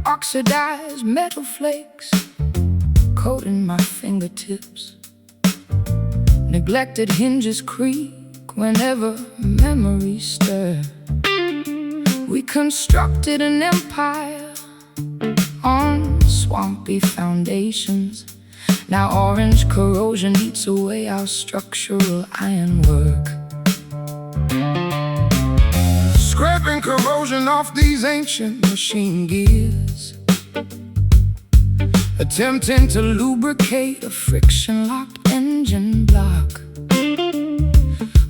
Oxidized metal flakes coating my fingertips. Neglected hinges creak whenever memories stir. We constructed an empire on swampy foundations. Now orange corrosion eats away our structural ironwork. Scraping corrosion off these ancient machine gears, attempting to lubricate a friction-locked engine block.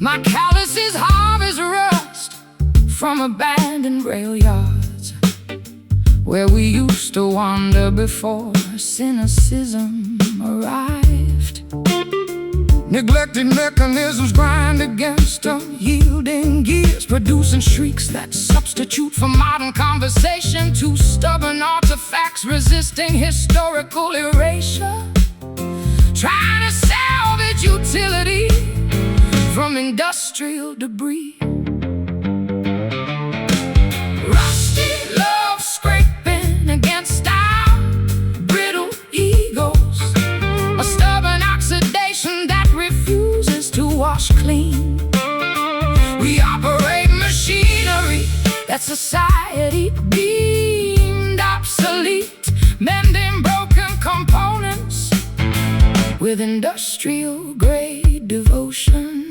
My calluses harvest rust from abandoned rail yards, where we used to wander before cynicism arrived. Neglected mechanisms grind against unyielding gears, producing shrieks that substitute for modern conversation. Two stubborn artifacts resisting historical erasure, trying to salvage utility from industrial debris. Rusty love scraping against our brittle egos, a stubborn oxidation that refuses to wash clean. We operate machinery that society deemed obsolete, mending broken components with industrial-grade devotion.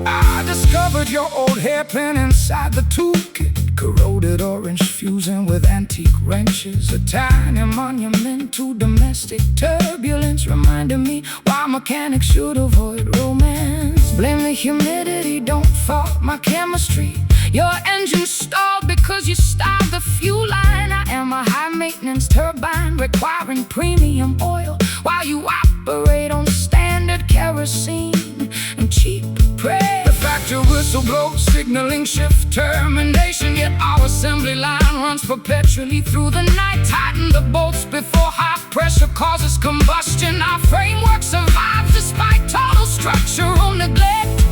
I discovered your old hairpin inside the toolkit, corroded orange fusing with antique wrenches, a tiny monument to domestic turbulence, reminding me why mechanics should avoid romance. Blame the humidity, don't fault my chemistry. Your engine stalled because you starved the fuel line. I am a high-maintenance turbine requiring premium oil, while you operate on standard kerosene and cheap prey. The factory whistle blows, signaling shift termination, yet our assembly line runs perpetually through the night. Tighten the bolts before high pressure causes combustion. Our framework survives despite total structural neglect.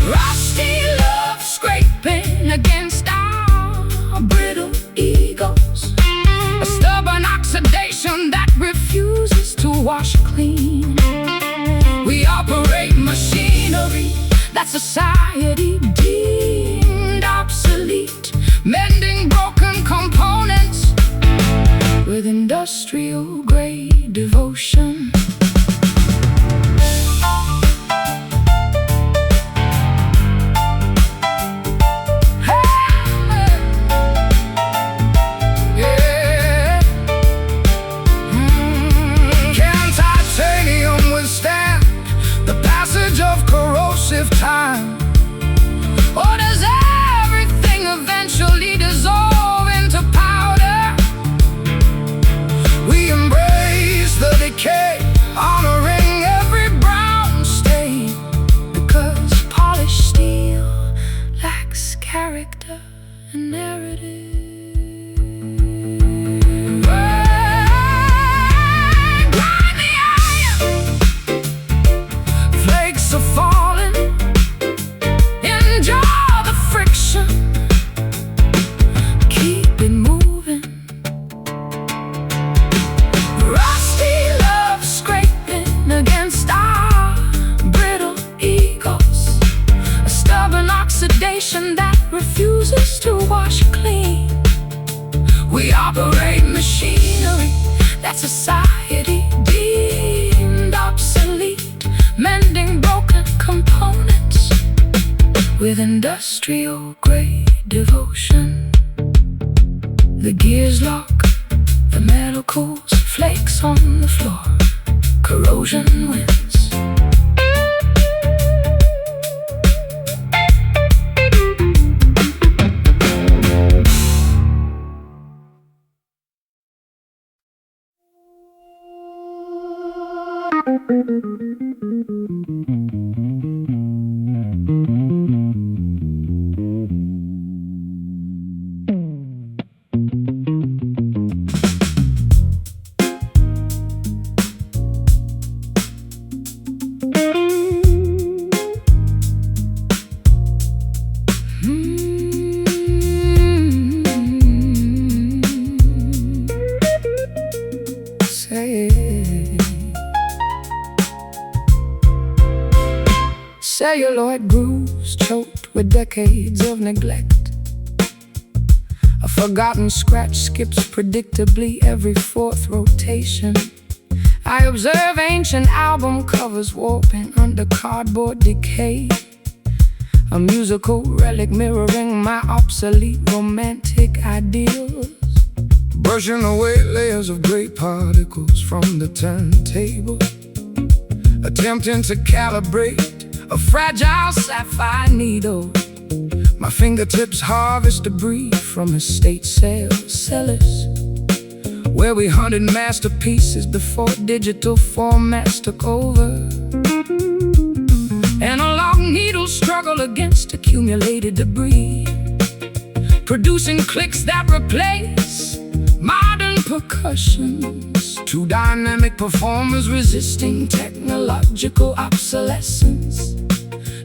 Rusty love scraping against our brittle egos, a stubborn oxidation that refuses to wash clean. We operate machinery that society deemed obsolete, mending broken components with industrial-grade devotion. Time, or does everything eventually dissolve into powder? We embrace the decay, honoring every brown stain, because polished steel lacks character and narrative. Grind the iron, flakes are falling. Enjoy the friction, keep it moving. Rusty love scraping against our brittle egos, a stubborn oxidation that refuses to wash clean. We operate machinery that society deemed obsolete, mending broken components with industrial-grade devotion. The gears lock, the metal cools, flakes on the floor, corrosion wins. Celluloid grooves choked with decades of neglect. A forgotten scratch skips predictably every fourth rotation. I observe ancient album covers warping under cardboard decay, a musical relic mirroring my obsolete romantic ideals, brushing away layers of gray particles from the turntable, attempting to calibrate a fragile sapphire needle. My fingertips harvest debris from estate sales cellars, where we hunted masterpieces before digital formats took over. Analog needles struggle against accumulated debris, producing clicks that replace modern percussions. Two dynamic performers resisting technological obsolescence,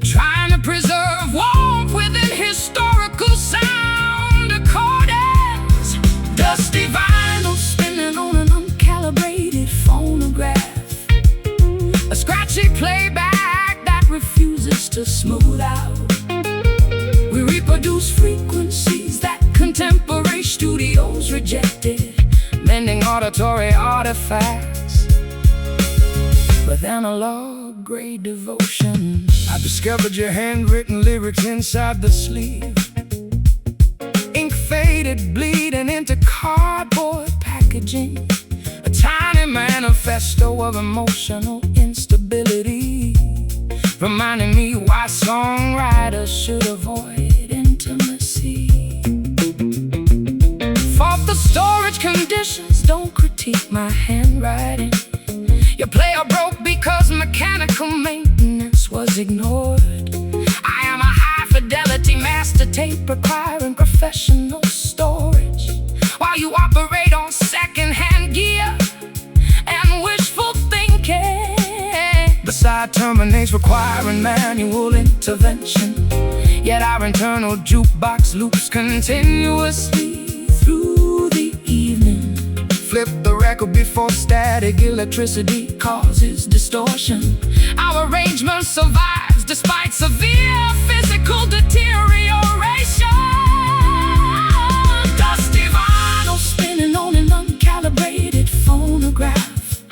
trying to preserve warmth within historical sound accordance. Dusty vinyl spinning on an uncalibrated phonograph, a scratchy playback that refuses to smooth out. We reproduce frequencies that contemporary studios rejected, mending auditory artifacts with analog grade devotion. I discovered your handwritten lyrics inside the sleeve, ink faded, bleeding into cardboard packaging, a tiny manifesto of emotional instability, reminding me why songwriters should avoid intimacy. Fault the storage conditions, don't critique my handwriting. Your player broke because mechanical maintenance was ignored. I am a high-fidelity master tape requiring professional storage, while you operate on second-hand gear and wishful thinking. The side terminates requiring manual intervention, yet our internal jukebox loops continuously through the evening. Flip the record before static electricity causes distortion. Our arrangement survives despite severe physical deterioration. Dusty vinyl spinning on an uncalibrated phonograph,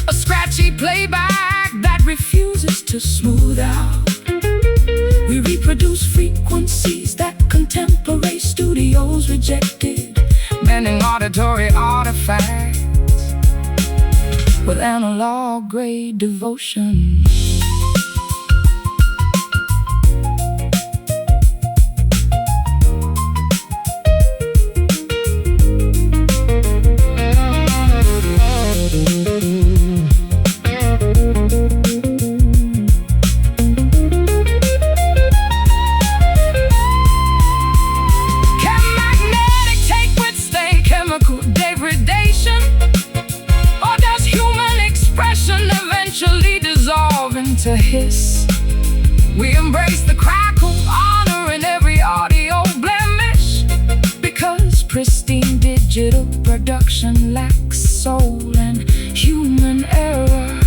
a scratchy playback that refuses to smooth out. We reproduce frequencies that contemporary studios rejected, mending auditory artifacts with analog grade devotion. To hiss, we embrace the crackle, honoring every audio blemish, because pristine digital production lacks soul and human error.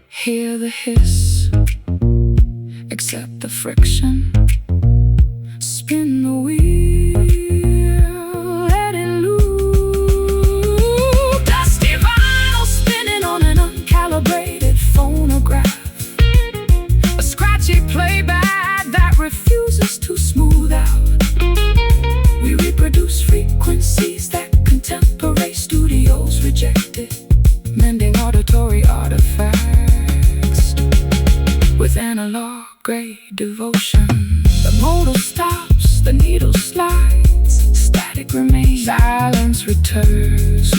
Hear the hiss, accept the friction, spin the wheel, let it loose. Dusty vinyl spinning on an uncalibrated phonograph, a scratchy playback that refuses to smooth out. We reproduce frequencies that contemporary studios rejected, mending auditory artifacts with analog grade devotion. The motor stops, the needle slides, static remains, silence returns.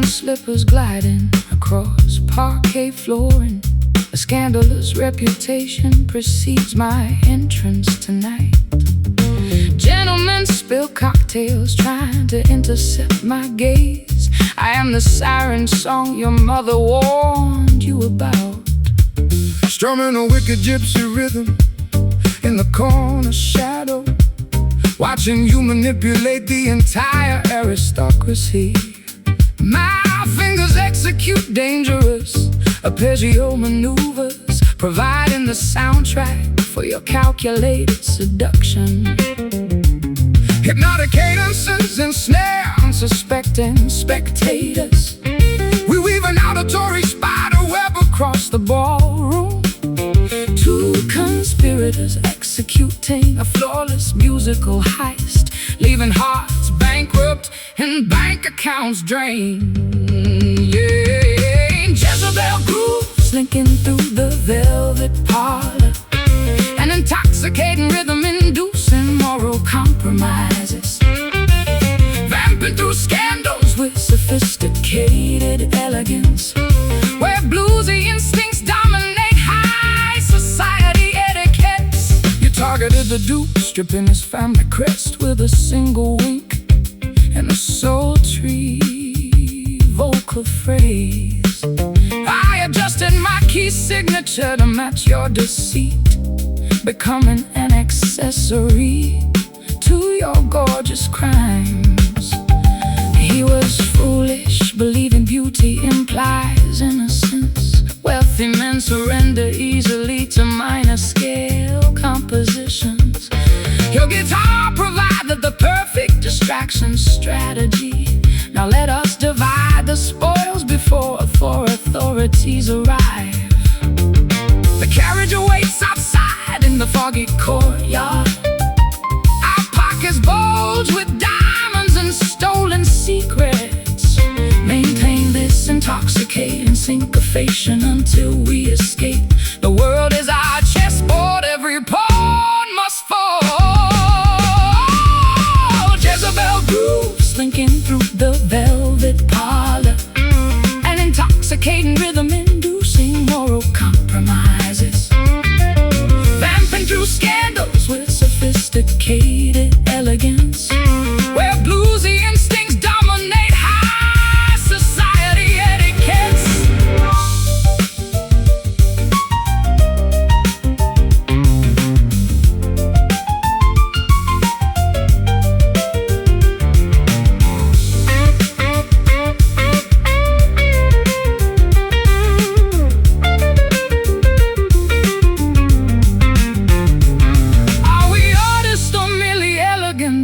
slippers gliding across parquet flooring. A scandalous reputation precedes my entrance tonight. Gentlemen spill cocktails trying to intercept my gaze. I am the siren song your mother warned you about. Strumming a wicked gypsy rhythm in the corner shadow, watching you manipulate the entire aristocracy. My fingers execute dangerous arpeggio maneuvers, providing the soundtrack for your calculated seduction. Hypnotic cadences ensnare unsuspecting spectators. We weave an auditory spider web across the ballroom. Two conspirators executing a flawless musical heist, leaving hearts bankrupt and bank accounts drained. Yeah, Jezebel groove slinking through the velvet parlor, an intoxicating rhythm inducing moral compromises, vamping through scandals with sophisticated elegance, where bluesy instincts dominate high society etiquettes. You targeted the duke, stripping his family crest with a single wink and a sultry vocal phrase. I adjusted my key signature to match your deceit, becoming an accessory to your gorgeous crimes. He was foolish, believing beauty implies innocence. Wealthy men surrender easily to minor scale compositions. Your guitar provided the perfect distraction strategy. Now let us divide the spoils before authorities arrive. The carriage awaits outside in the foggy courtyard. Our pockets bulge with diamonds and stolen secrets. Maintain this intoxicating syncopation until we escape. The world is our chessboard, every pawn must fall. Jezebel groove slinking through the velvet parlor, an intoxicating rhythm inducing moral compromises, vamping through scandals with sophisticated elegance, where bluesy instincts dominate high society etiquettes.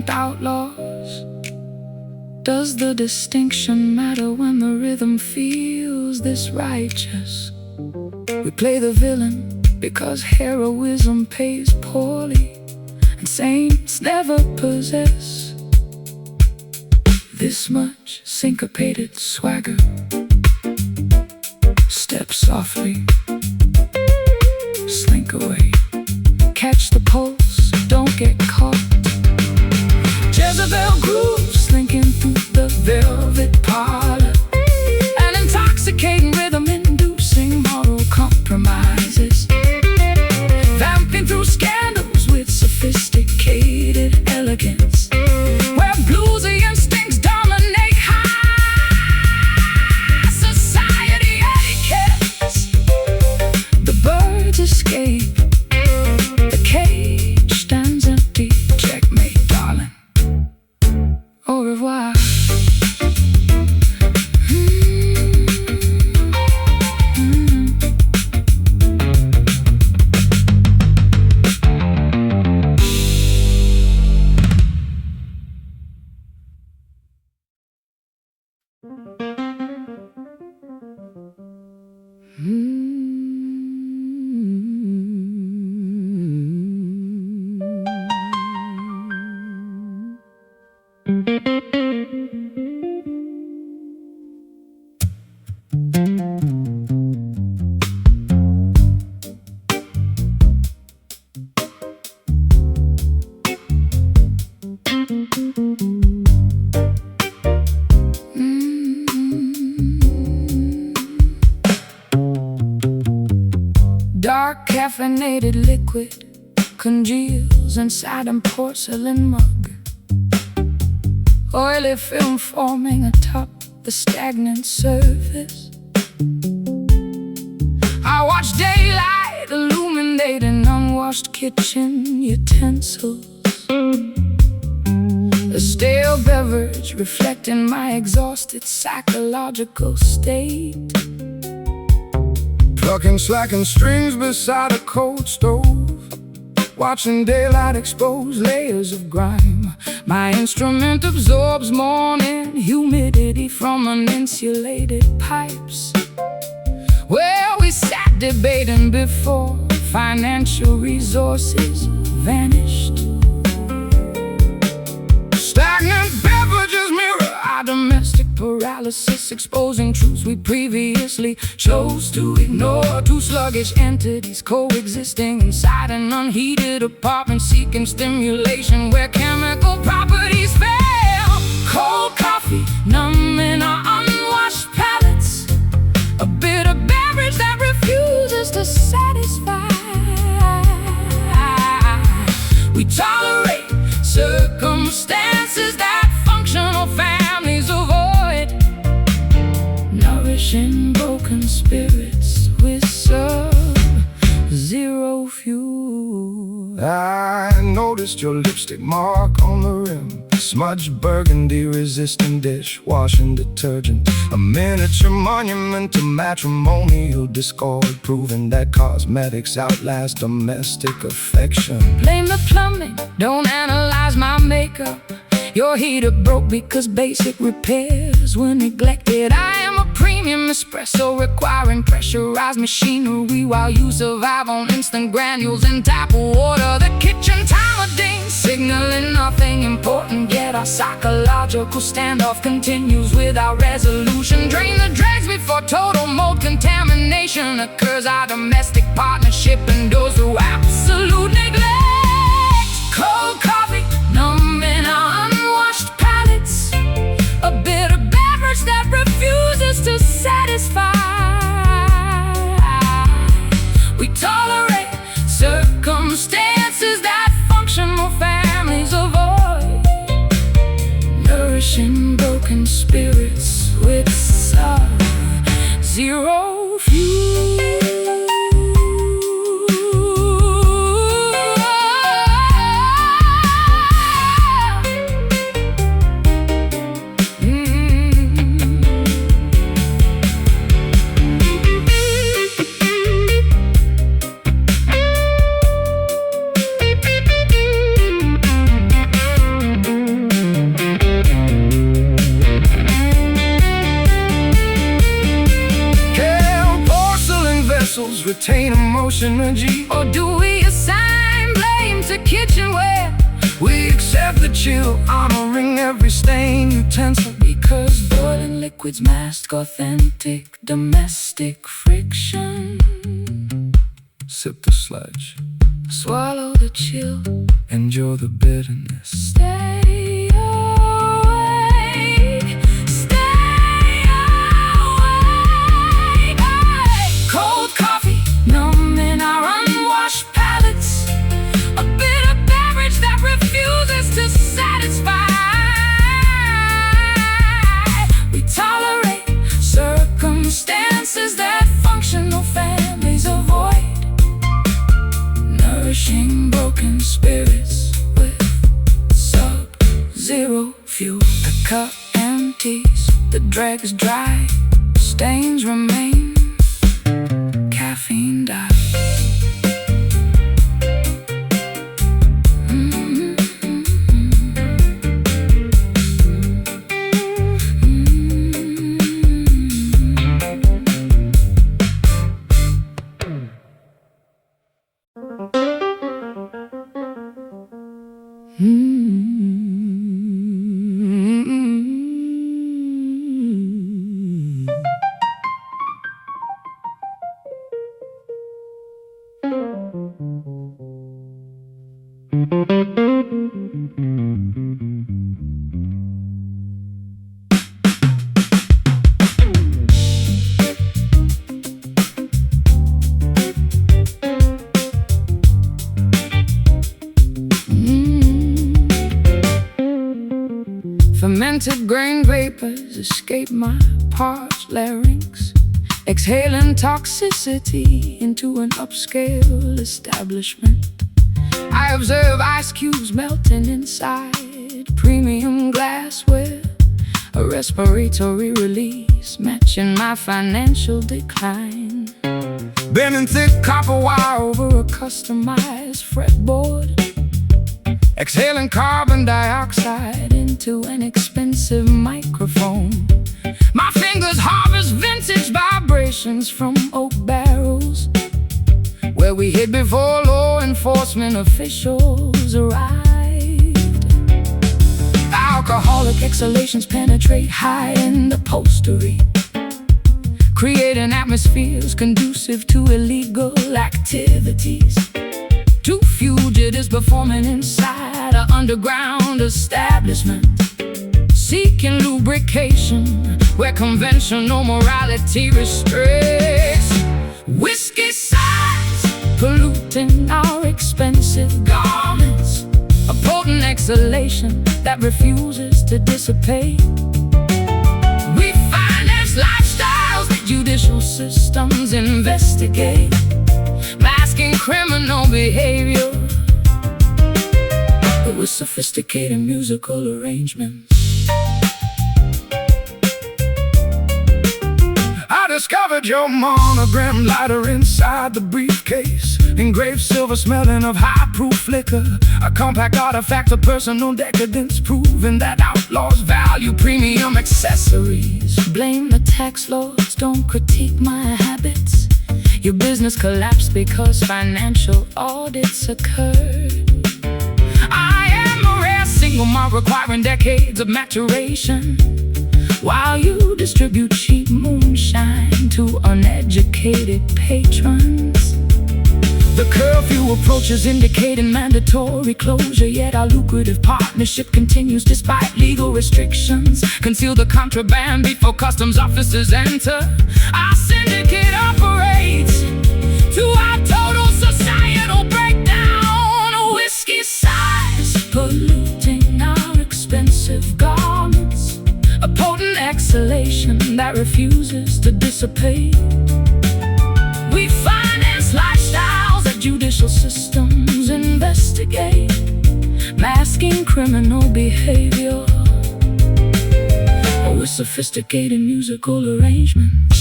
Outlaws? Does the distinction matter when the rhythm feels this righteous? We play the villain because heroism pays poorly, and saints never possess this much syncopated swagger. Step softly, slink away, catch the pulse, don't get caught. Jezebel groove slinking through the velvet parlor, an intoxicating rhythm inducing moral compromises, vamping through scandals with sophisticated elegance, where bluesy instincts dominate high society etiquettes. The birds escape, the cage stands empty. carbonated liquid congeals inside a porcelain mug. Oily film forming atop the stagnant surface. I watch daylight illuminate an unwashed kitchen utensils. A stale beverage reflecting my exhausted psychological state. Plucking slacking strings beside a cold stove, watching daylight expose layers of grime. My instrument absorbs morning humidity from uninsulated pipes, where we sat debating before financial resources vanished. Stagnant beverages mirror our domestic paralysis, exposing truths we previously chose to ignore. Two sluggish entities coexisting inside an unheated apartment, seeking stimulation where chemical properties fail. Cold coffee numbing our unwashed palates, a bitter beverage that refuses to satisfy. We tolerate circumstances that functional families avoid, nourishing broken spirits with sub-zero fuel. I noticed your lipstick mark on the rim, smudged burgundy resistant dishwashing detergent, a miniature monument to matrimonial discord, proving that cosmetics outlast domestic affection. Blame the plumbing, don't analyze my makeup. Your heater broke because basic repairs were neglected. I am a premium espresso requiring pressurized machinery, while you survive on instant granules and tap water. The kitchen timer dings, signaling nothing important, yet our psychological standoff continues without resolution. Drain the dregs before total mold contamination occurs. Our domestic partnership endures through absolute neglect. Cold coffee numbing our unwashed palates, a bitter beverage that refuses to satisfy. We tolerate circumstances that functional families avoid, nourishing broken spirits with sub-zero fuel. Retain emotion energy, or do we assign blame to kitchenware? We accept the chill, honoring every stain utensil, because boiling liquids mask authentic domestic friction. Sip the sludge, swallow the chill, endure the bitterness. Stay awake, stay awake. Cold coffee numbing our unwashed palates, a bitter beverage that refuses to satisfy. We tolerate circumstances that functional families avoid, nourishing broken spirits with sub-zero fuel. The cup empties, the dregs dry, stains remain, caffeine dies. Fermented grain vapors escape my parched larynx, exhaling toxicity into an upscale establishment. I observe ice cubes melting inside premium glassware, a respiratory release matching my financial decline. Bending thick copper wire over a customized fretboard, exhaling carbon dioxide into an expensive microphone. My fingers harvest vintage vibrations from oak barrels, where we hid before law enforcement officials arrived. Alcoholic exhalations penetrate high-end upholstery, creating atmospheres conducive to illegal activities. Two fugitives performing inside an underground establishment, seeking lubrication where conventional morality restricts. Whiskey sighs polluting our expensive garments, a potent exhalation that refuses to dissipate. We finance lifestyles that judicial systems investigate, masking criminal behavior with sophisticated musical arrangements. I discovered your monogram lighter inside the briefcase, engraved silver smelling of high-proof liquor, a compact artifact of personal decadence, proving that outlaws value premium accessories. Blame the tax laws, don't critique my habits. Your business collapsed because financial audits occurred. I am a rare single malt requiring decades of maturation, while you distribute cheap moonshine to uneducated patrons. The curfew approaches indicating mandatory closure, yet our lucrative partnership continues despite legal restrictions. Conceal the contraband before customs officers enter. Our syndicate operates to our total societal breakdown. Whiskey sighs polluting our expensive garments, a potent exhalation that refuses to dissipate. We finance lifestyles that judicial systems investigate, masking criminal behavior with sophisticated musical arrangements.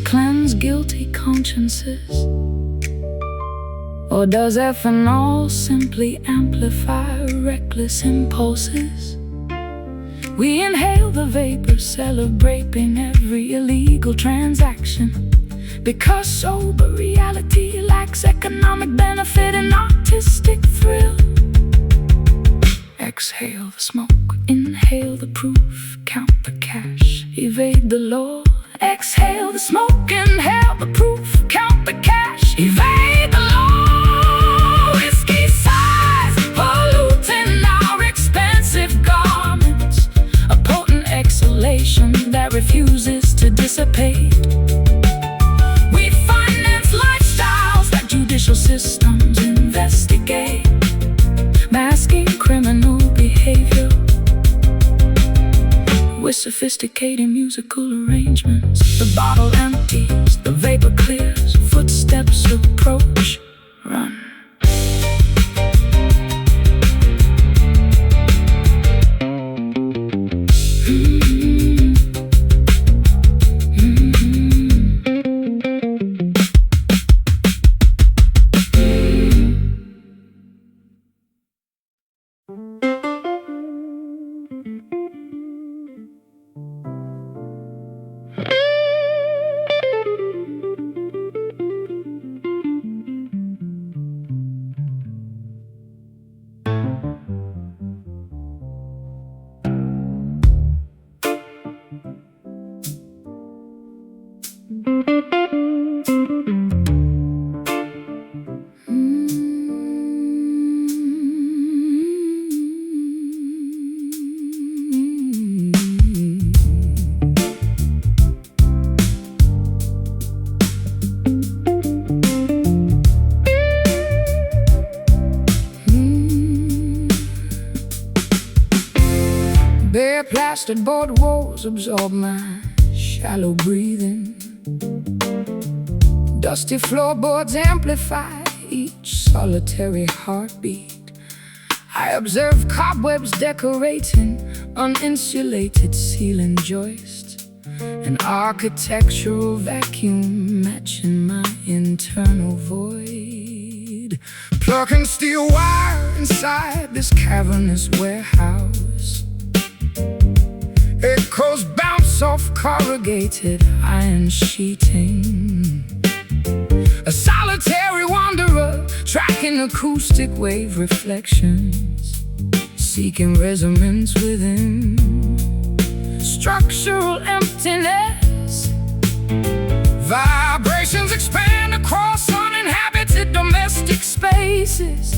Cleanse guilty consciences, or does ethanol simply amplify reckless impulses? We inhale the vapor, celebrating every illegal transaction, because sober reality lacks economic benefit and artistic thrill. Exhale the smoke, inhale the proof, count the cash, evade the law. Exhale the smoke, inhale the proof, count the cash, evade the law. Whiskey sighs polluting our expensive garments, a potent exhalation that refuses to dissipate. We finance lifestyles that judicial systems investigate, masking criminal behavior with sophisticated musical arrangements. The bottle empties, the vapor clears, footsteps approach, run. plasterboard walls absorb my shallow breathing. Dusty floorboards amplify each solitary heartbeat. I observe cobwebs decorating uninsulated ceiling joists, an architectural vacuum matching my internal void. Plucking steel wire inside this cavernous warehouse. Echoes bounce off corrugated iron sheeting. A solitary wanderer tracking acoustic wave reflections, seeking resonance within structural emptiness. Vibrations expand across uninhabited domestic spaces,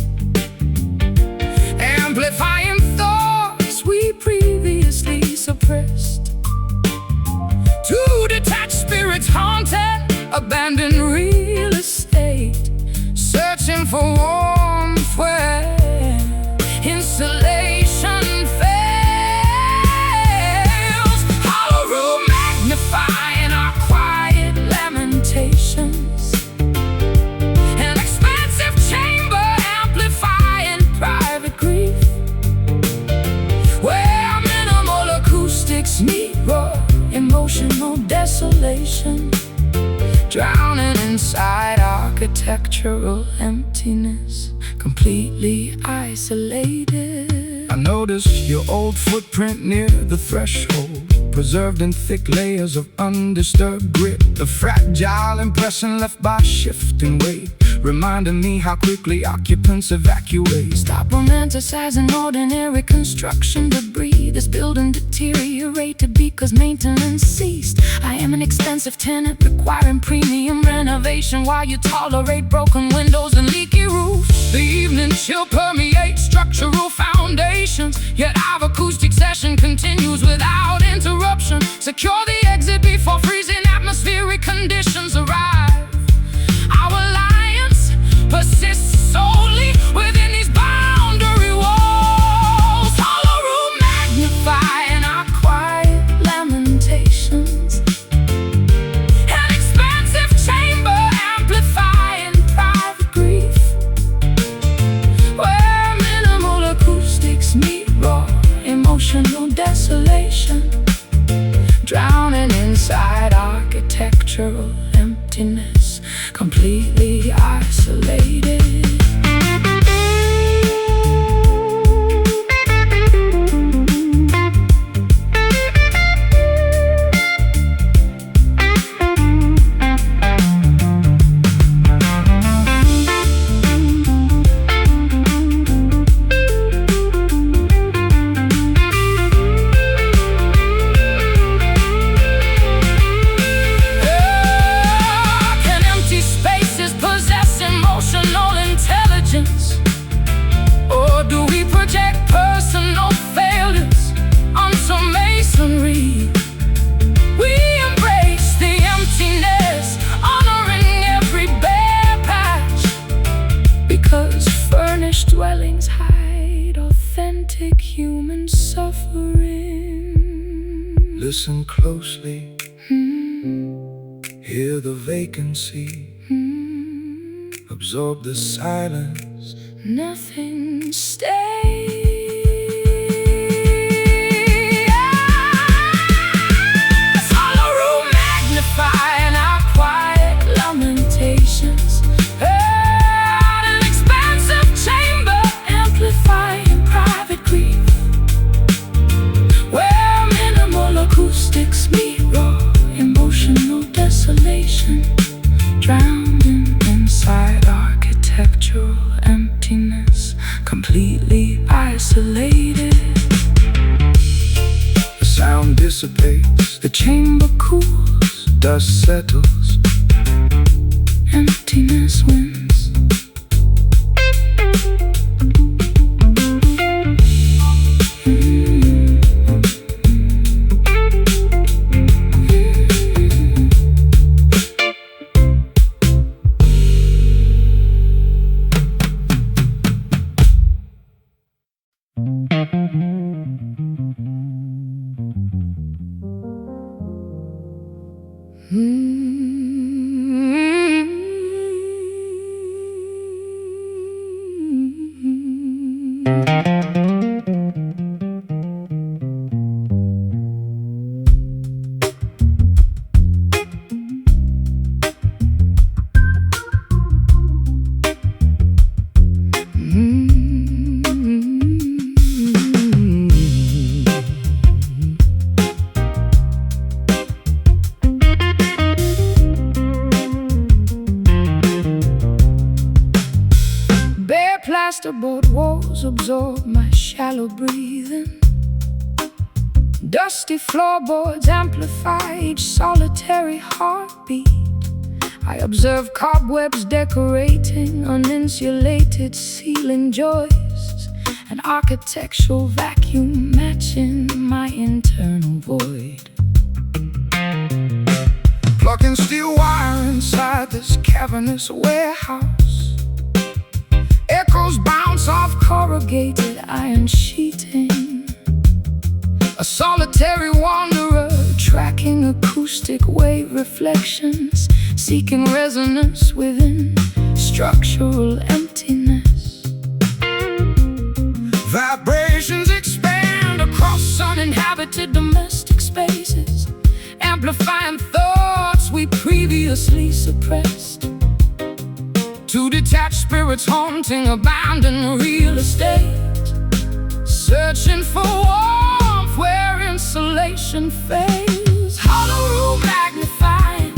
amplifying thoughts we previously suppressed. Two detached spirits haunting abandoned real estate, searching for warmth where insulation fails. Hollow room magnifying our quiet lamentations, an expansive chamber amplifying private grief, where minimal acoustics meet raw emotional desolation, drowning inside architectural emptiness, completely isolated. I notice your old footprint near the threshold, preserved in thick layers of undisturbed grit. The fragile impression left by shifting weight, reminding me how quickly occupants evacuate. Stop romanticizing ordinary construction debris. This building deteriorated because maintenance ceased. I am an expensive tenant requiring premium renovation, while you tolerate broken windows and leaky roofs. The evening chill permeates structural foundations, yet our acoustic session continues without interruption. Secure the exit before freezing atmospheric conditions arrive. Our alliance persists solely within these boundary walls. Hollow room magnifying our quiet lamentations, an expansive chamber amplifying private grief, where minimal acoustics meet raw emotional desolation, drowning inside architectural emptiness, completely isolated. Or do we project personal failures onto masonry? We embrace the emptiness, honoring every bare patch, because furnished dwellings hide authentic human suffering. Listen closely, hear the vacancy, absorb the silence. Nothing stays. Hollow room magnifying our quiet lamentations, an expansive chamber amplifying private grief, where minimal acoustics meet raw emotional desolation, drowning inside architectural emptiness, completely isolated. The sound dissipates, the chamber cools, dust settles, emptiness wins. plasterboard walls absorb my shallow breathing. Dusty floorboards amplify each solitary heartbeat. I observe cobwebs decorating uninsulated ceiling joists, an architectural vacuum matching my internal void. Plugging steel wire inside this cavernous warehouse. Echoes bounce off corrugated iron sheeting. A solitary wanderer tracking acoustic wave reflections, seeking resonance within structural emptiness. Vibrations expand across uninhabited domestic spaces, amplifying thoughts we previously suppressed. Two detached spirits haunting abandoned real estate, searching for warmth where insulation fades. Hollow room magnifying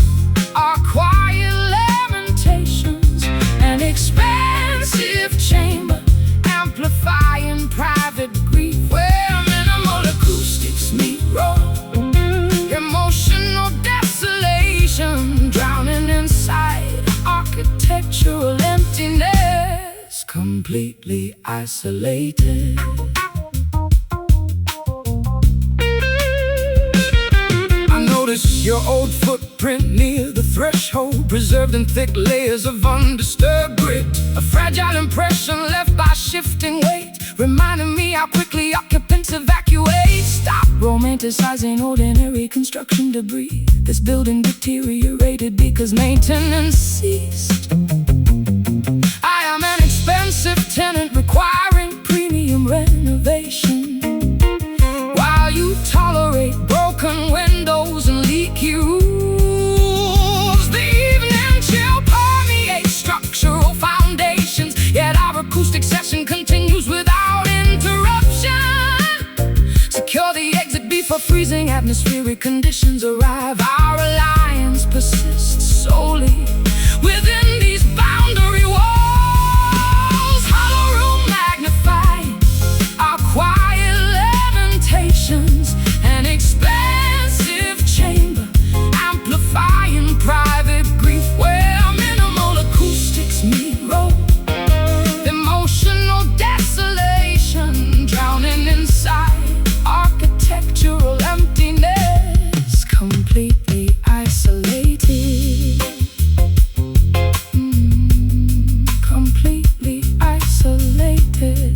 our quiet lamentations, an expansive chamber amplifying private grief where minimal acoustics meet raw emotional desolation, drowning inside architectural emptiness, completely isolated. Your old footprint near the threshold, preserved in thick layers of undisturbed grit. A fragile impression left by shifting weight, reminding me how quickly occupants evacuate. Stop romanticizing ordinary construction debris. This building deteriorated because maintenance ceased. I am an expensive tenant requiring premium renovation, while you tolerate broken windows and leaky roofs. The evening chill permeates structural foundations, yet our acoustic session continues without interruption. Secure the exit before freezing atmospheric conditions arrive. Our alliance persists solely within these boundary walls. Hollow room magnifying our quiet lamentations, an expansive chamber amplifying private grief where minimal acoustics meet roll. Emotional desolation, drowning inside architectural emptiness, completely isolated. Completely isolated.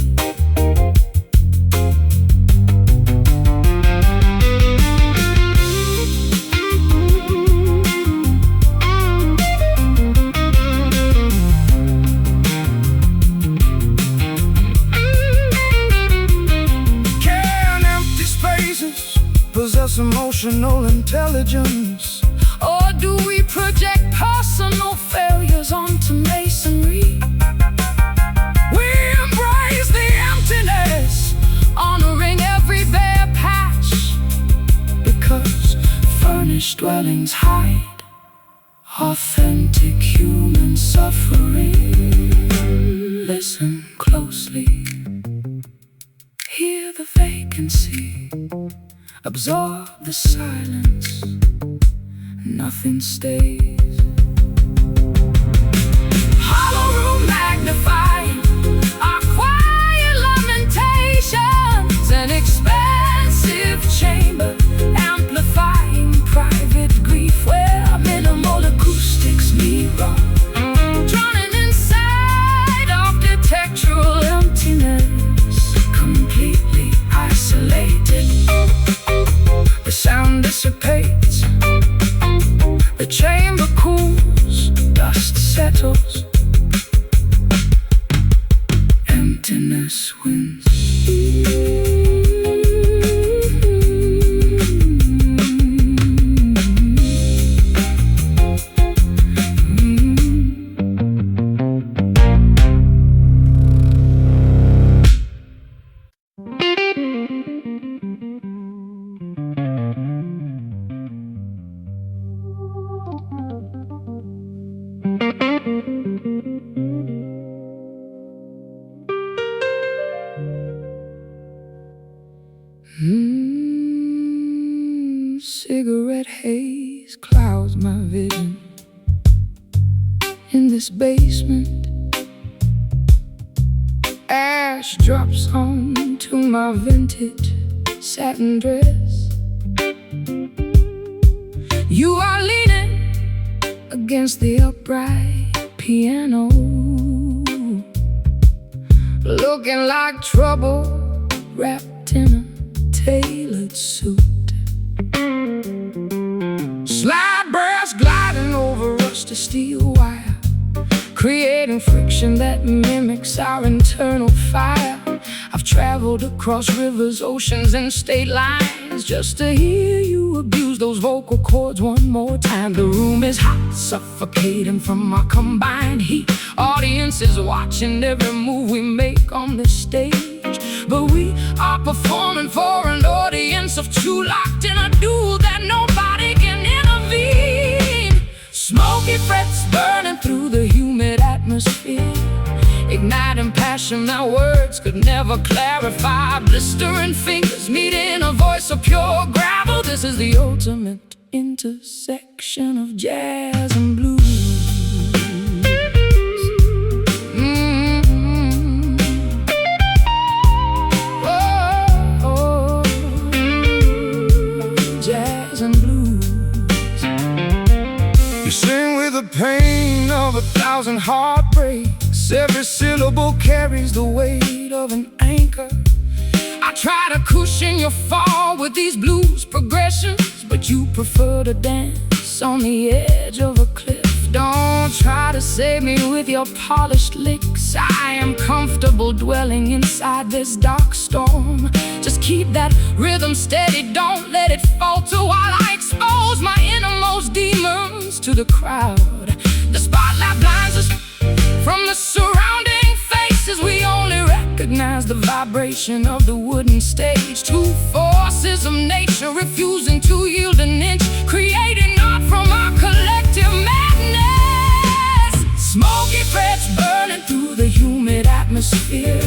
Possess emotional intelligence, or do we project personal failures onto masonry? We embrace the emptiness, honoring every bare patch, because furnished dwellings hide authentic human suffering. Listen closely, hear the vacancy, absorb the silence, nothing stays. Hollow room magnifying our quiet lamentations, an expansive chamber amplifying private grief where minimal acoustics meet raw. Drowning inside architectural emptiness, completely isolated. The sound dissipates, the chamber cools, dust settles, emptiness wins. this basement. Ash drops onto my vintage satin dress. You are leaning against the upright piano, looking like trouble wrapped in a tailored suit. Slide brass gliding over rusty steel wire, creating friction that mimics our internal fire. I've traveled across rivers, oceans, and state lines just to hear you abuse those vocal cords one more time. The room is hot, suffocating from our combined heat. Audiences watching every move we make on this stage, but we are performing for an audience of two, locked in a duel that nobody can intervene. Smoky frets burning through the humid atmosphere, igniting passion that words could never clarify. Blistering fingers meeting a voice of pure gravel. This is the ultimate intersection of jazz and blues. Jazz and blues. You sing with the pain of 1,000 heartbreaks. Every syllable carries the weight of an anchor. I try to cushion your fall with these blues progressions, but you prefer to dance on the edge of a cliff. Don't try to save me with your polished licks. I am comfortable dwelling inside this dark storm. Just keep that rhythm steady, don't let it falter while I expose my innermost demons to the crowd. The spotlight blinds us from the surrounding faces. We only recognize the vibration of the wooden stage. Two forces of nature refusing to yield an inch, creating art from our collective madness. Smoky frets burning through the humid atmosphere,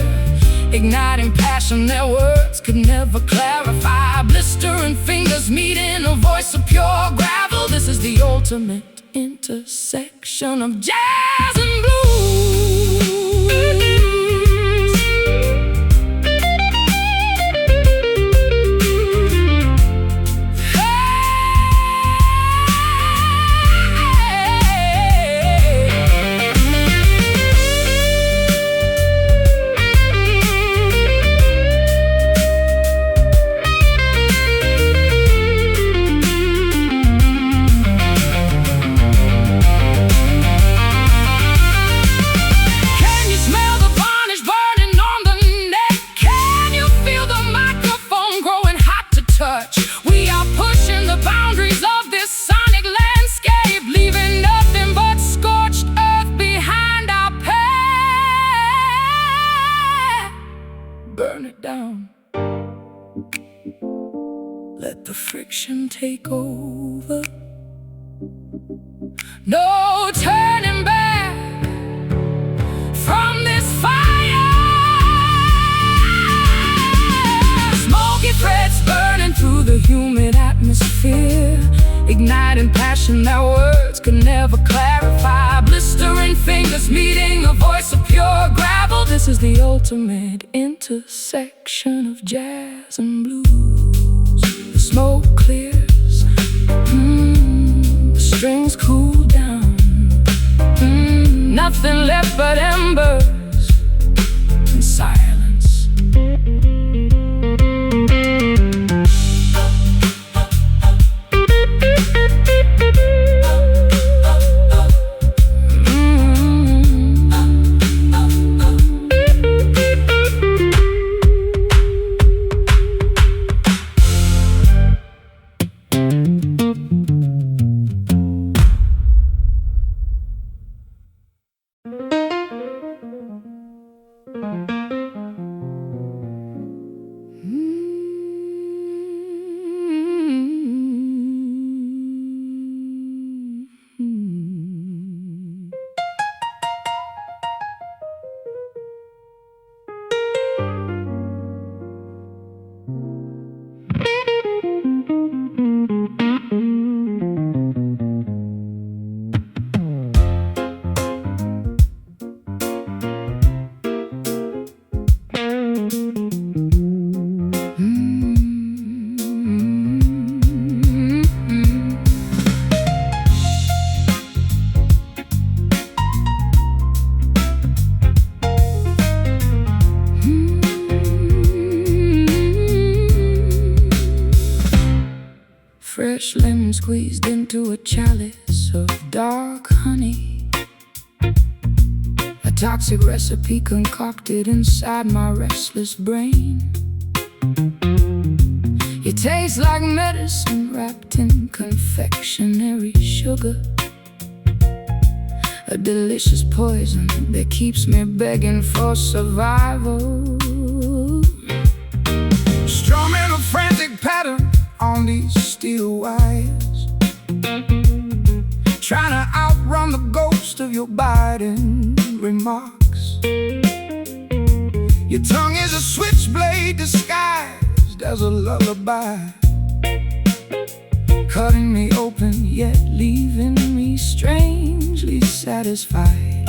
igniting passion that words could never clarify. Blistering fingers meeting a voice of pure gravel. This is the ultimate intersection of jazz and blues. We are pushing the boundaries of this sonic landscape, leaving nothing but scorched earth behind our path. Burn it down. Let the friction take over. No turning back from this fire. Smoky frets burning through the humid atmosphere, igniting passion that words could never clarify. Blistering fingers meeting a voice of pure gravel. This is the ultimate intersection of jazz and blues. The smoke clears, the strings cool down, nothing left but embers and silence. lemon squeezed into a chalice of dark honey, a toxic recipe concocted inside my restless brain. You taste like medicine wrapped in confectionery sugar, a delicious poison that keeps me begging for survival. Strumming a frantic pattern on these steel wires, trying to outrun the ghost of your biting remarks. Your tongue is a switchblade disguised as a lullaby, cutting me open yet leaving me strangely satisfied.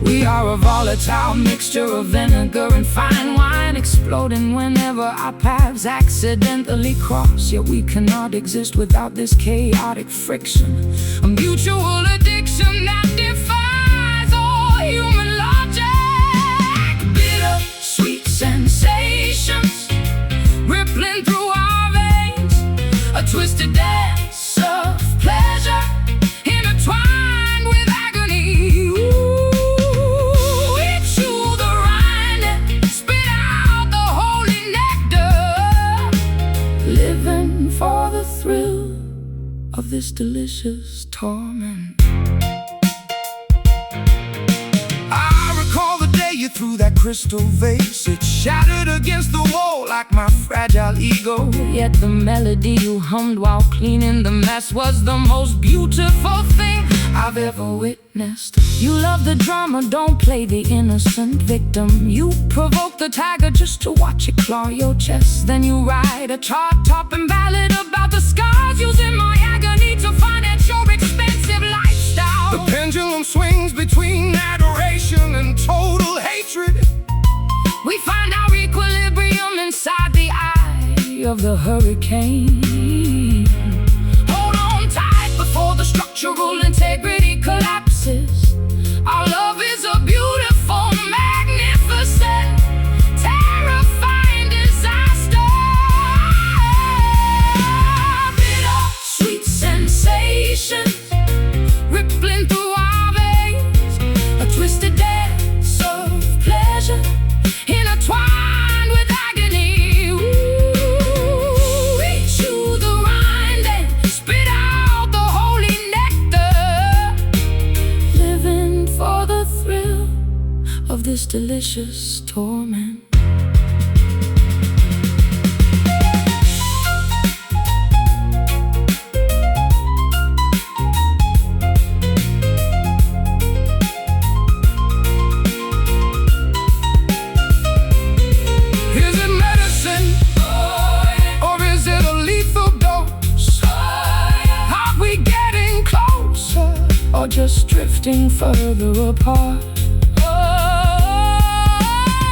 We are a volatile mixture of vinegar and fine wine, exploding whenever our paths accidentally cross. Yet we cannot exist without this chaotic friction, a mutual addiction that defies all human logic. Bitter, sweet sensations rippling through our veins, a twisted dance of pleasure intertwined with agony. We chew the rind and spit out the holy nectar, living for the thrill of this delicious torment. I recall the day you threw that crystal vase. It shattered against the wall like my fragile ego. Yet the melody you hummed while cleaning the mess was the most beautiful thing I've ever witnessed. You love the drama, don't play the innocent victim. You provoke the tiger just to watch it claw your chest. Then you write a chart-topping ballad about the scars, using my agony to finance your expensive lifestyle. The pendulum swings between adoration and total hatred. We find our equilibrium inside the eye of the hurricane. Hold on tight before the structural integrity collapses. Our love is a beautiful, magnificent, terrifying disaster. Bitter, sweet sensations rippling through our veins, a twisted dance of pleasure intertwined with agony. We chew the rind and spit out the holy nectar, living for the thrill of this delicious torment. Or just drifting further apart.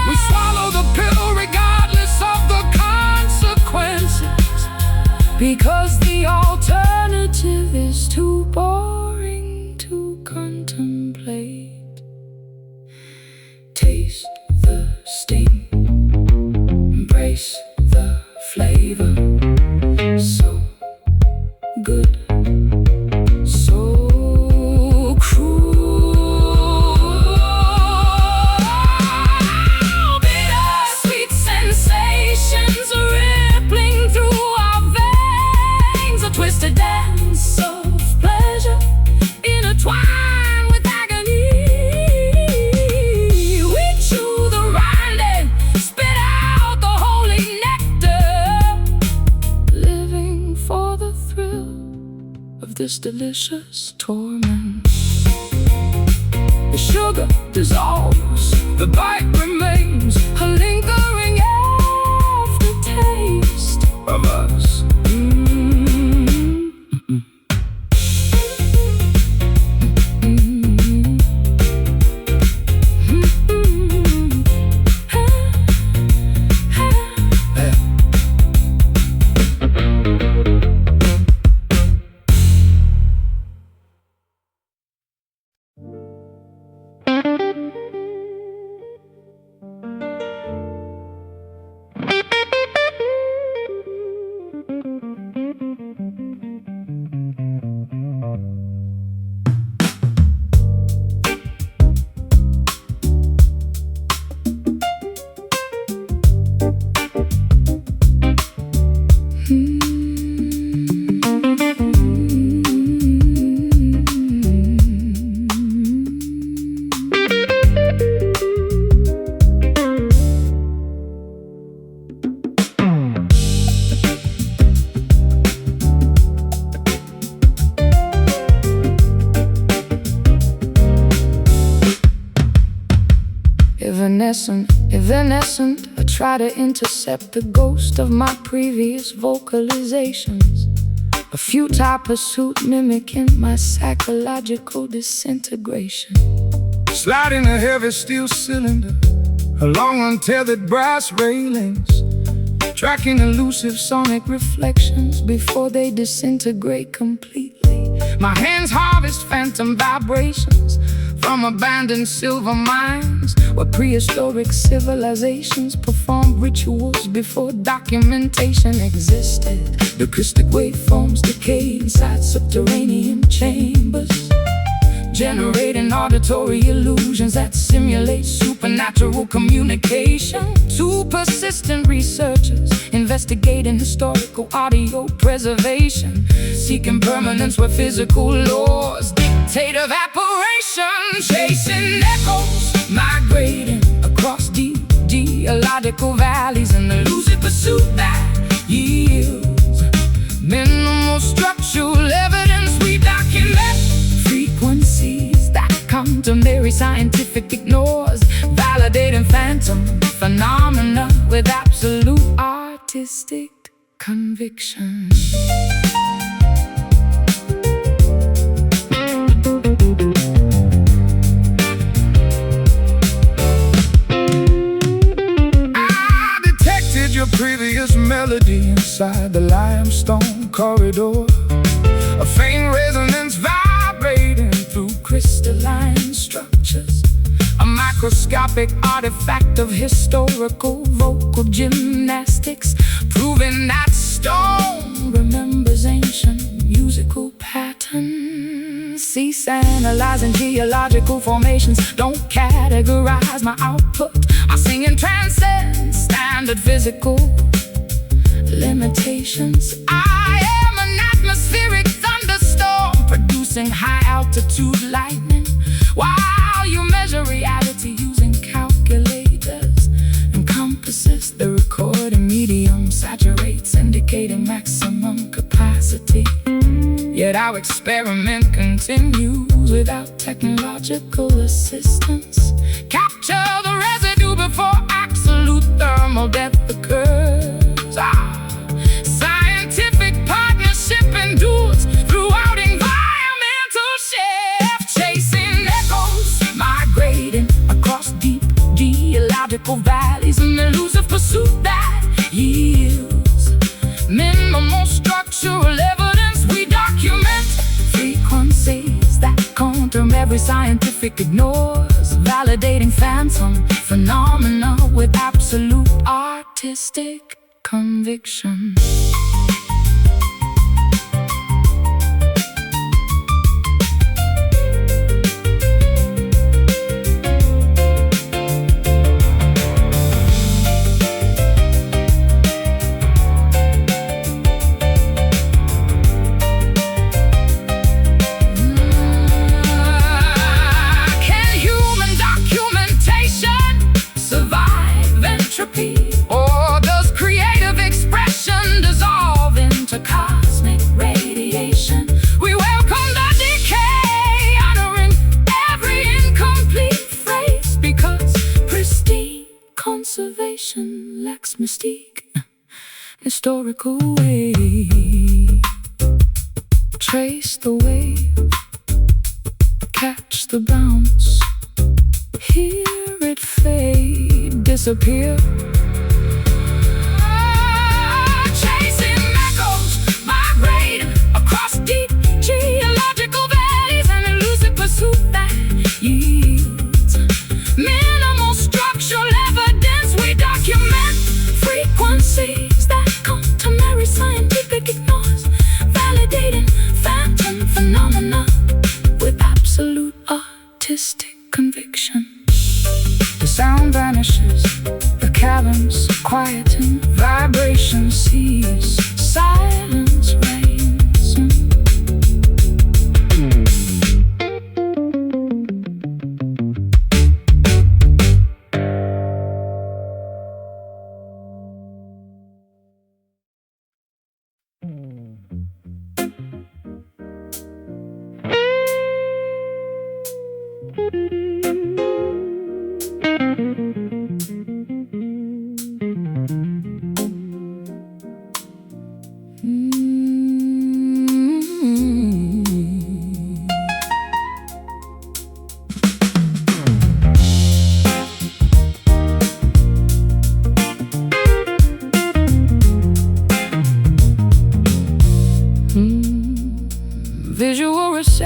We swallow the pill regardless of the consequences, because the alternative is too boring to contemplate. Taste the sting, embrace the flavor. So good, so cruel. Bitter, sweet sensations rippling through our veins, a twisted dance of pleasure intertwined with agony. We chew the rind and spit out the holy nectar, living for the thrill of this delicious torment. The sugar dissolves, the bite remains, a lingering aftertaste of us. evanescent. I try to intercept the ghost of my previous vocalizations, a futile pursuit mimicking my psychological disintegration. Sliding a heavy steel cylinder along untethered brass railings, tracking elusive sonic reflections before they disintegrate completely. My hands harvest phantom vibrations from abandoned silver mines, where prehistoric civilizations performed rituals before documentation existed. The acoustic waveforms decay inside subterranean chambers, generating auditory illusions that simulate supernatural communication. Two persistent researchers investigating historical audio preservation, seeking permanence where physical laws dictate evaporation. Chasing echoes, migrating across deep geological valleys, an elusive pursuit that yields minimal structural evidence. We document frequencies that contemporary scientific ignores, validating phantom phenomena with absolute artistic conviction. I detected your previous melody inside the limestone corridor, a faint resonance vibrating through crystalline structures, a microscopic artifact of historical vocal gymnastics, proving that stone remembers ancient musical patterns. Cease analyzing geological formations, don't categorize my output. I sing and transcend standard physical limitations. I am an atmospheric thunderstorm, producing high-altitude lightning, while you measure reality using calculators and compasses. The recording medium saturates, indicating maximum capacity, yet our experiment continues without technological assistance. Capture the residue before absolute thermal death occurs. Scientific partnership endures throughout environmental shift. Chasing echoes, migrating across deep geological valleys, an elusive pursuit that yields minimal structural evidence. We document frequencies that contemporary scientific ignores, validating phantom phenomena with absolute artistic conviction. Or does creative expression dissolve into cosmic radiation? We welcome the decay, honoring every incomplete phrase, because pristine conservation lacks mystique. Historical wave, trace the wave, catch the bounce, hear it fade, disappear. Chasing echoes, migrating across deep geological valleys, an elusive pursuit that yields minimal structural evidence. We document frequencies that contemporary scientific ignores, validating phantom phenomena with absolute artistic conviction. The sound vanishes, the caverns quieten, vibration cease, silence reigns.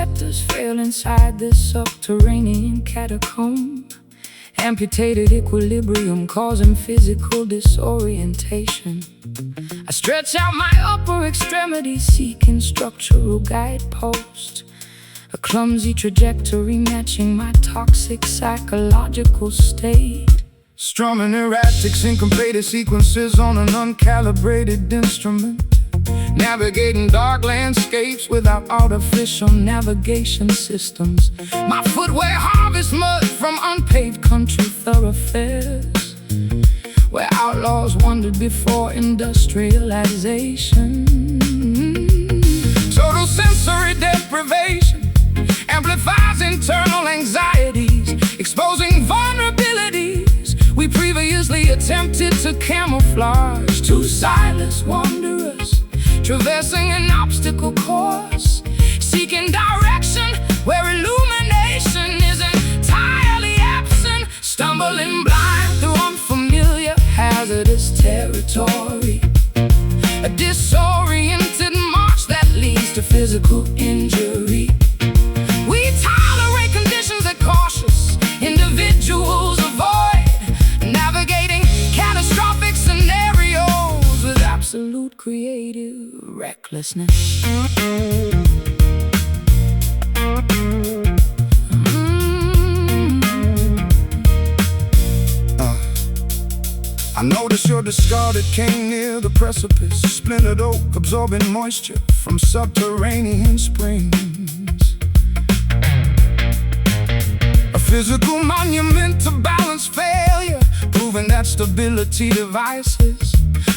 receptors fail inside this subterranean catacomb. Amputated equilibrium causing physical disorientation. I stretch out my upper extremity seeking structural guideposts. A clumsy trajectory matching my toxic psychological state. Strumming erratic syncopated sequences on an uncalibrated instrument. Navigating dark landscapes without artificial navigation systems. My footwear harvests mud from unpaved country thoroughfares, where outlaws wandered before industrialization. Total sensory deprivation amplifies internal anxieties, exposing vulnerabilities we previously attempted to camouflage. Two silent wanderers traversing an obstacle course, seeking direction where illumination is entirely absent. Stumbling blind through unfamiliar hazardous territory. A disoriented march that leads to physical injury. We tolerate conditions that cautious individuals avoid, navigating catastrophic scenarios with absolute creative recklessness. I notice your discarded cane near the precipice. Splintered oak absorbing moisture from subterranean springs. A physical monument to balance failure, proving that stability devices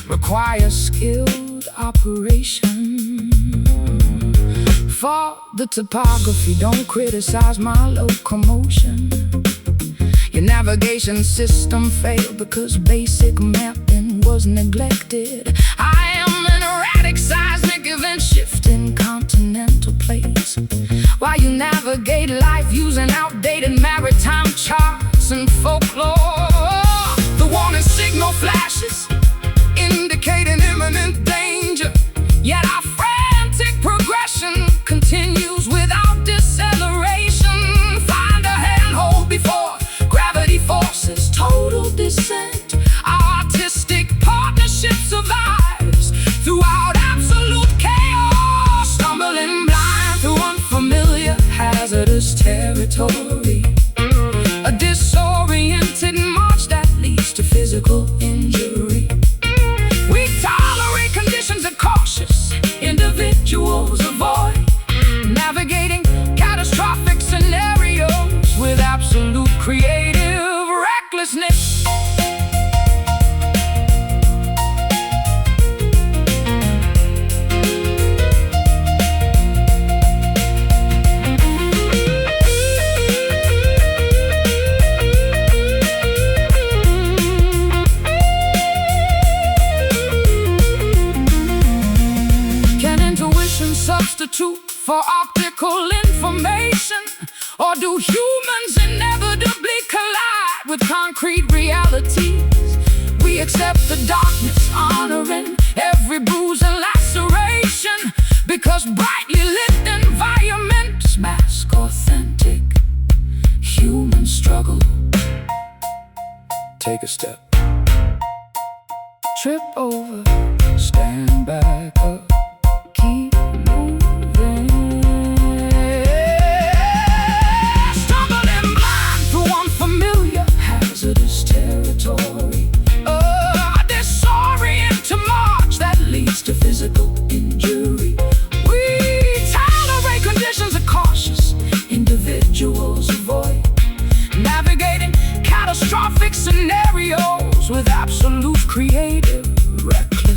require skilled operation. For the topography, don't criticize my locomotion. Your navigation system failed because basic mapping was neglected. I am an erratic seismic event shifting continental plates, while you navigate life using outdated maritime charts and folklore. The warning signal flashes indicating imminent danger, yet our frantic progression continues without deceleration. Find a handhold before gravity forces total descent. Our artistic partnership survives throughout absolute chaos. Stumbling blind through unfamiliar hazardous territory. A disoriented march that leads to physical injury. We tolerate conditions that cautious individuals avoid, navigating catastrophic scenarios with absolute creative recklessness. Substitute for optical information, or do humans inevitably collide with concrete realities? We accept the darkness, honoring every bruise and laceration, because brightly lit environments mask authentic human struggle. Take a step, trip over, stand back up, keep moving. Stumbling blind through unfamiliar hazardous territory. A disoriented march that leads to physical injury. We tolerate conditions that cautious individuals avoid, navigating catastrophic scenarios with absolute creative recklessness.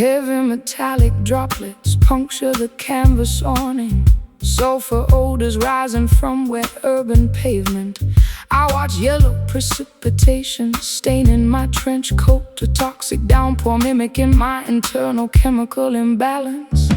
Heavy metallic droplets puncture the canvas awning. Sulfur odors rising from wet urban pavement. I watch yellow precipitation staining my trench coat, a toxic downpour mimicking my internal chemical imbalance.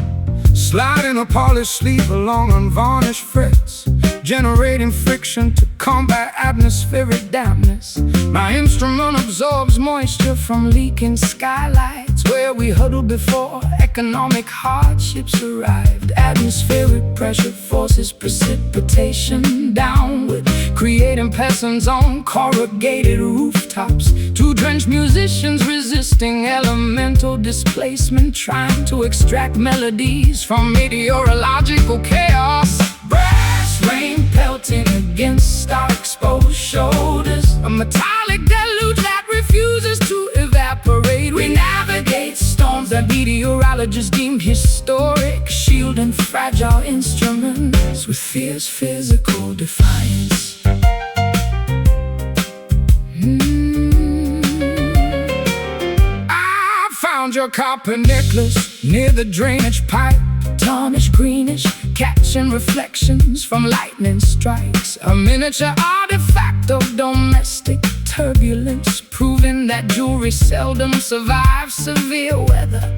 Sliding a polished sleeve along unvarnished frets, generating friction to combat atmospheric dampness. My instrument absorbs moisture from leaking skylights, where we huddled before economic hardships arrived. Atmospheric pressure forces precipitation downward, creating peasants on corrugated rooftops. Two drenched musicians resisting elemental displacement, trying to extract melodies from meteorological chaos. Brass rain pelting against our exposed shoulders, A metallic deluge that refuses to evaporate. we navigate storms that Meteorologists deem historic, shielding fragile instruments with fierce physical defiance. I found your copper necklace near the drainage pipe, Tarnished greenish, catching reflections from lightning strikes. A miniature artifact of domestic turbulence, proving that jewelry seldom survives severe weather.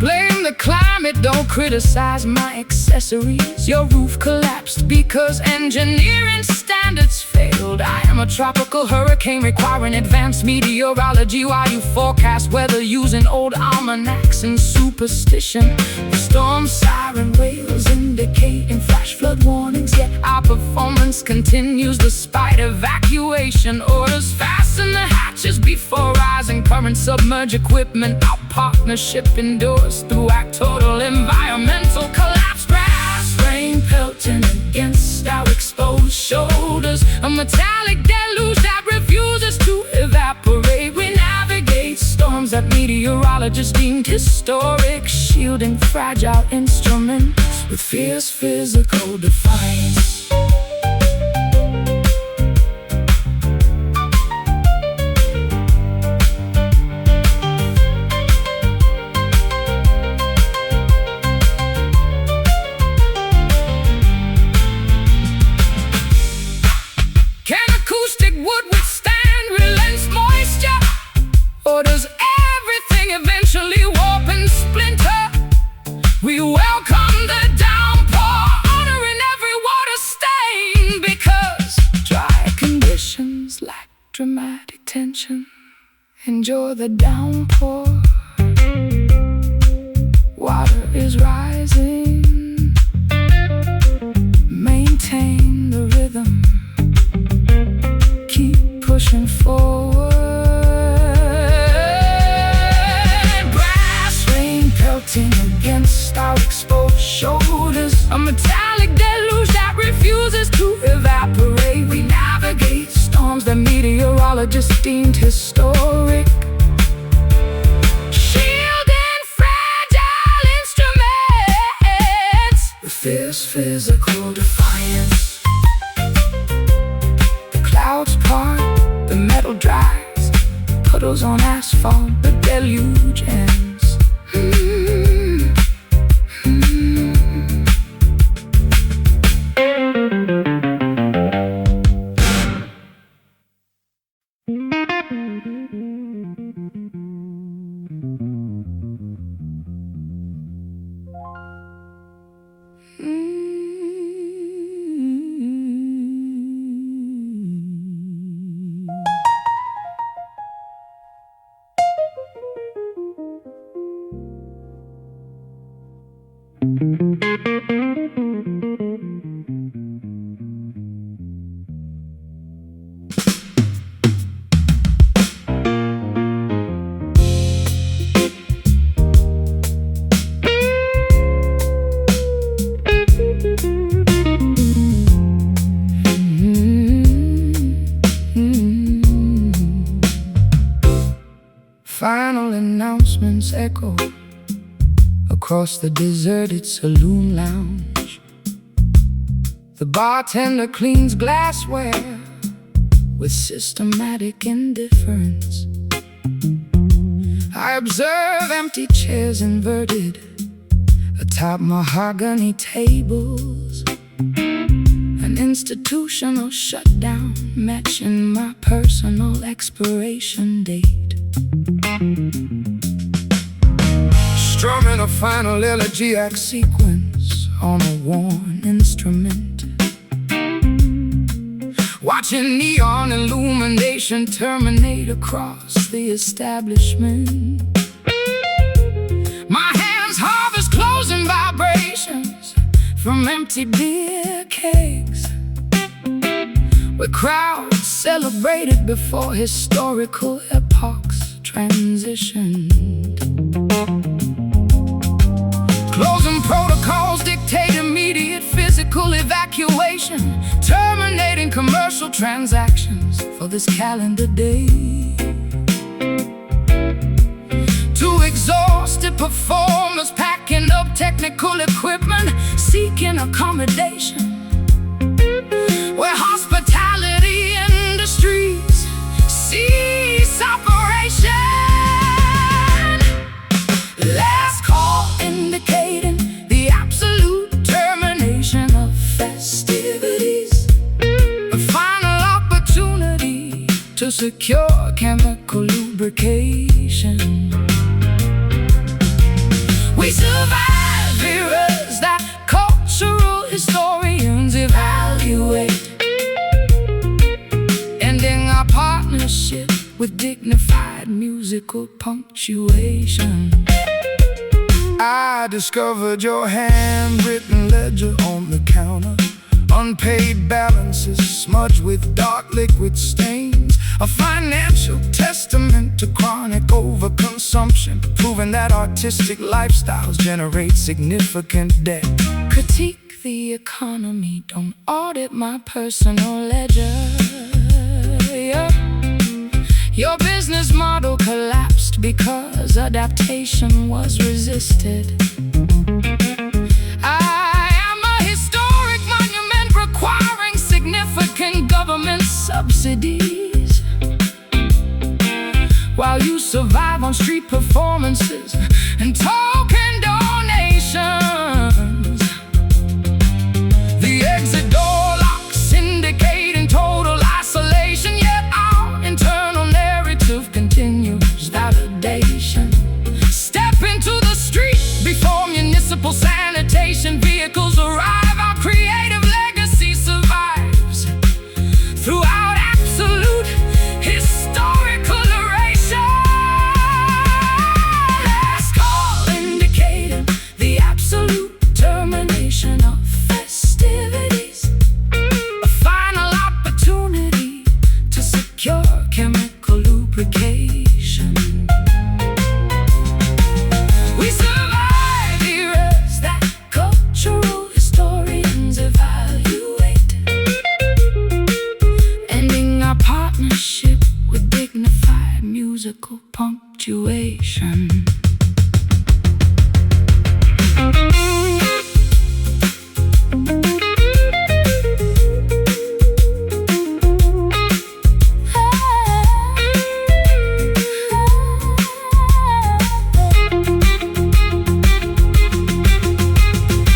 Blame the climate, don't criticize my accessories. Your roof collapsed because engineering standards failed. I am a tropical hurricane requiring advanced meteorology, while you forecast weather using old almanacs and superstition. The storm siren wails indicating flash flood warnings, yet our performance continues despite evacuation orders. Fasten the hatches before rising currents submerge equipment. Our partnership endures through our total environmental collapse. Brass rain pelting against our exposed shoulders, a metallic deluge that refuses to evaporate. We navigate storms that meteorologists deemed historic, shielding fragile instruments with fierce physical defiance. Can acoustic wood withstand relentless moisture? Or does everything eventually warp and splinter? We welcome the downpour, honoring every water stain, because dry conditions lack dramatic tension. Enjoy the downpour. Water is rising. Maintain the rhythm. Keep pushing forward. Brass rain pelting against our exposed shoulders, a metallic deluge that refuses to evaporate. We navigate storms that meteorologists deemed historic, shielding fragile instruments with fierce physical defiance. The clouds part, the metal dries, puddles on asphalt, the deluge ends. Final announcements echo across the deserted saloon lounge. The bartender cleans glassware with systematic indifference. I observe empty chairs inverted atop mahogany tables, an institutional shutdown matching my personal expiration date. Strumming a final elegiac sequence on a worn instrument, watching neon illumination terminate across the establishment. My hands harvest closing vibrations from empty beer kegs, where crowds celebrated before historical epochs transitioned. Closing protocols dictate immediate physical evacuation, terminating commercial transactions for this calendar day. Two exhausted performers packing up technical equipment, seeking accommodation, where hospitality industries cease operation. Last call indicating the absolute termination of festivities, a final opportunity to secure chemical lubrication. We survive eras that cultural historians evaluate, ending our partnership with dignified musical punctuation. I discovered your handwritten ledger on the counter, unpaid balances smudged with dark liquid stains, a financial testament to chronic overconsumption, proving that artistic lifestyles generate significant debt. Critique the economy, don't audit my personal ledger. Your business model collapsed because adaptation was resisted. I am a historic monument requiring significant government subsidies, while you survive on street performances and token donations. The exit door locks indicating total isolation, yet our internal narrative continues validation. Step into the street before municipal sanitation vehicles arrive. Our creative legacy survives throughout absolute historical erasure. Last call indicating the absolute termination of festivities, a final opportunity to secure chemical lubrication. We survive eras that cultural historians evaluate, ending our partnership with dignified musical punctuation.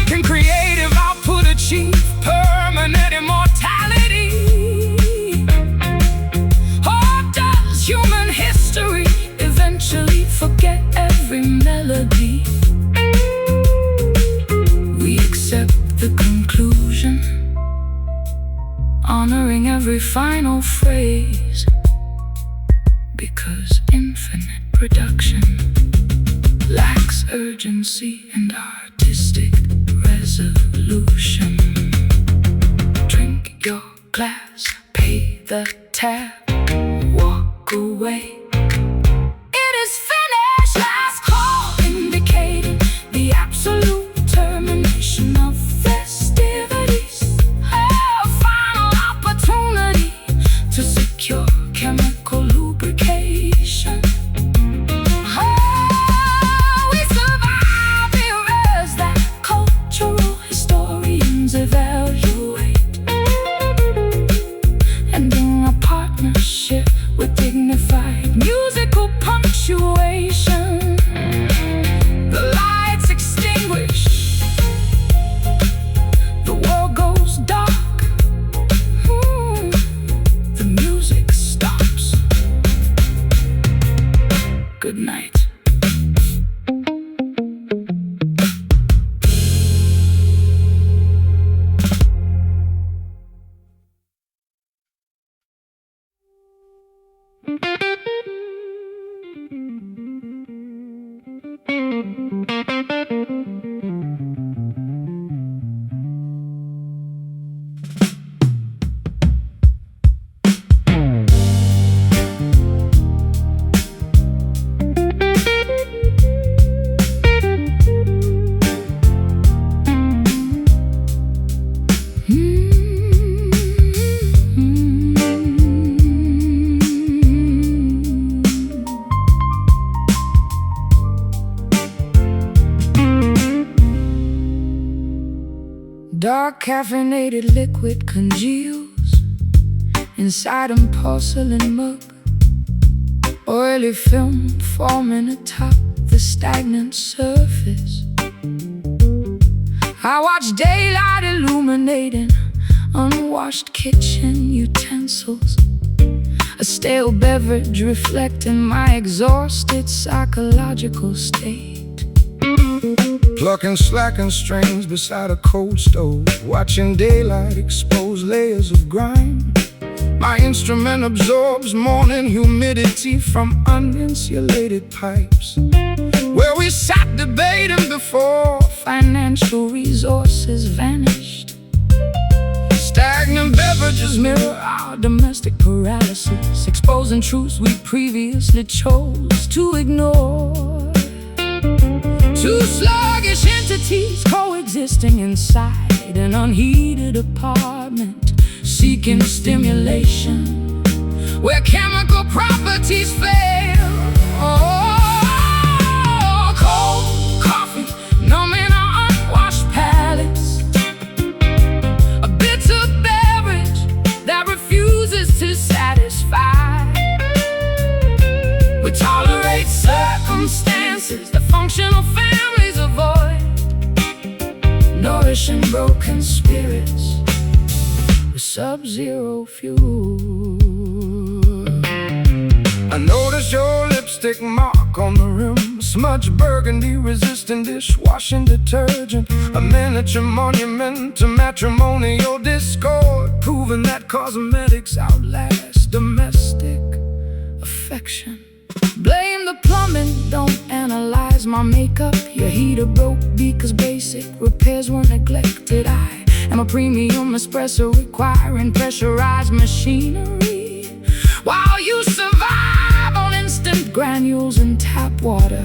Can creative output achieve permanent immortality? Or does human history eventually forget every melody? We accept the conclusion, honoring every final phrase, because infinite production lacks urgency and artistic resolution. Drink your glass, pay the tab, walk away. It is finished. Last call indicating the absolute termination of festivities, a final opportunity to secure chemical lubrication. We survive eras that cultural historians evaluate, ending a partnership with dignified Dark caffeinated liquid congeals inside a porcelain mug. Oily film forming atop the stagnant surface. I watch daylight illuminating unwashed kitchen utensils. A stale beverage reflecting my exhausted psychological state. Plucking slacking strings beside a cold stove, watching daylight expose layers of grime. My instrument absorbs morning humidity from uninsulated pipes, where we sat debating before financial resources vanished. Stagnant beverages mirror our domestic paralysis, exposing truths we previously chose to ignore. Two sluggish entities coexisting inside an unheated apartment, seeking stimulation where chemical properties fail. Oh, cold coffee numbing our unwashed palates. A bitter beverage that refuses to satisfy. We tolerate circumstances that functional families avoid, nourishing broken spirits with sub-zero fuel. I notice your lipstick mark on the rim, smudged burgundy resistant dishwashing detergent, a miniature monument to matrimonial discord, proving that cosmetics outlast domestic affection. Blame the plumbing, don't analyze my makeup. Your heater broke because basic repairs were neglected. I am a premium espresso requiring pressurized machinery, while you survive on instant granules and tap water.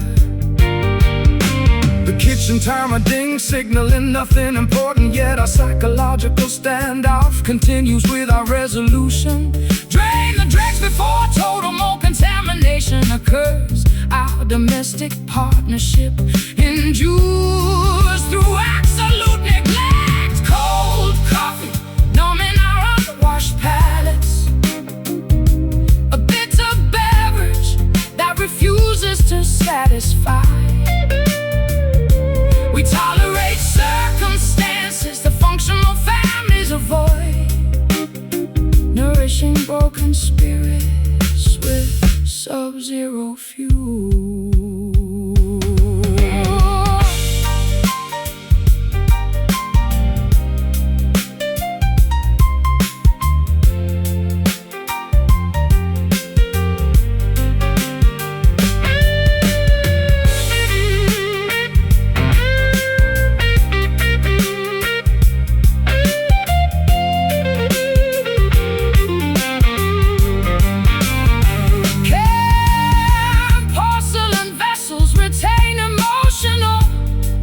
The kitchen timer ding signaling nothing important, yet our psychological standoff continues with our resolution. Drain the dregs before total mold contamination occurs. Our domestic partnership endures through absolute neglect. Cold coffee numbing our unwashed palates. A bitter beverage that refuses to satisfy. We tolerate circumstances the functional families avoid, nourishing broken spirits with sub-zero fuel.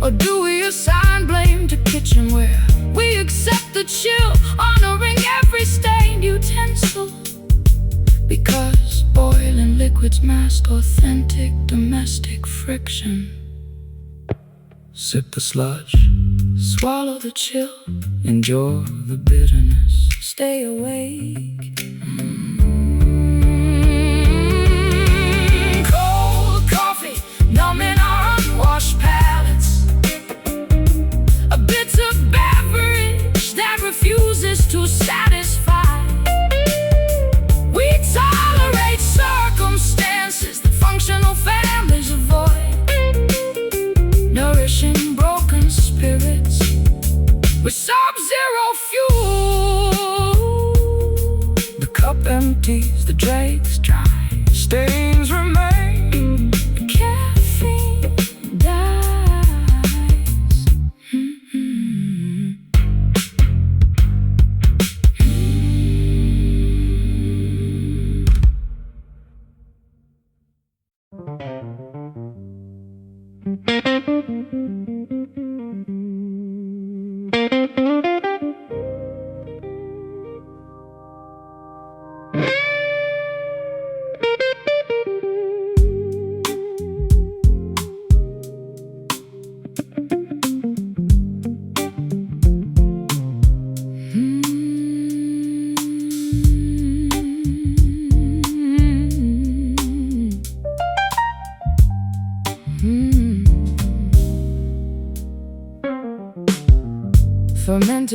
Or do we assign blame to kitchen where we accept the chill, honoring every stained utensil? Because boiling liquids mask authentic domestic friction. Sip the sludge, swallow the chill, endure the bitterness, stay awake. Cold coffee numbing our unwashed palates. A bitter beverage that refuses to satisfy. We tolerate circumstances that functional families avoid, nourishing broken spirits with sub-zero fuel. The cup empties, the dregs dry, stains remain, the caffeine dies.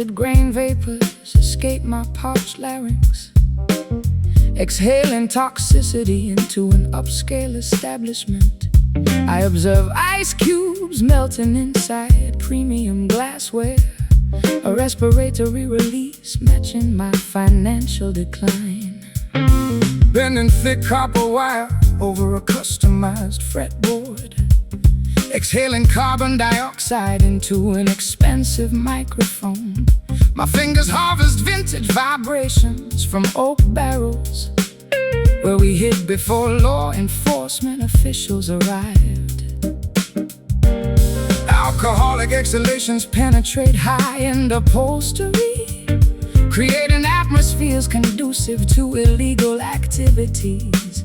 fermented grain vapors escape my parched larynx, exhaling toxicity into an upscale establishment. I observe ice cubes melting inside premium glassware, a respiratory release matching my financial decline. Bending thick copper wire over a customized fretboard, exhaling carbon dioxide into an expensive microphone. My fingers harvest vintage vibrations from oak barrels, where we hid before law enforcement officials arrived. Alcoholic exhalations penetrate high-end upholstery, creating atmospheres conducive to illegal activities.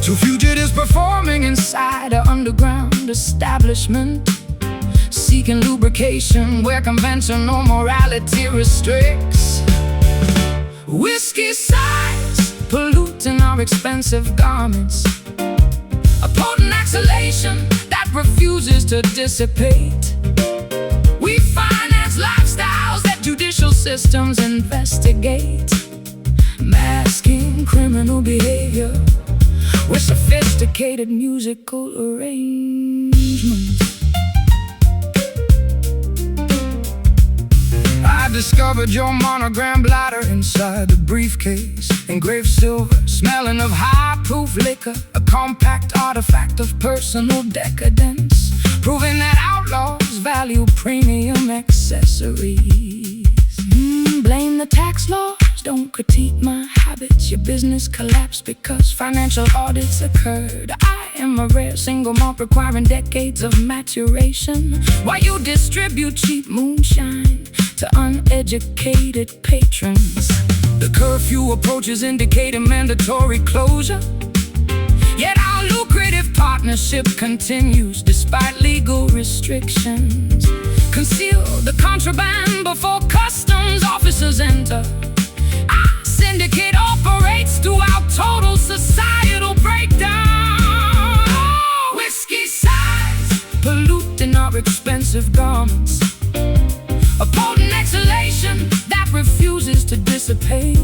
Two fugitives performing inside an underground establishment, seeking lubrication where conventional morality restricts. Whiskey sighs polluting our expensive garments, a potent exhalation that refuses to dissipate. We finance lifestyles that judicial systems investigate, masking criminal behavior with sophisticated musical arrangements. I discovered your monogram bladder inside the briefcase, engraved silver, smelling of high-proof liquor, a compact artifact of personal decadence, proving that outlaws value premium accessories. Blame the tax laws, don't critique my habits. Your business collapsed because financial audits occurred. I am a rare single malt requiring decades of maturation, while you distribute cheap moonshine to uneducated patrons. The curfew approaches indicating mandatory closure, yet our lucrative partnership continues despite legal restrictions. Conceal the contraband before customs officers enter. Our syndicate operates throughout total societal breakdown. Whiskey sighs polluting our expensive garments, a potent exhalation that refuses to dissipate.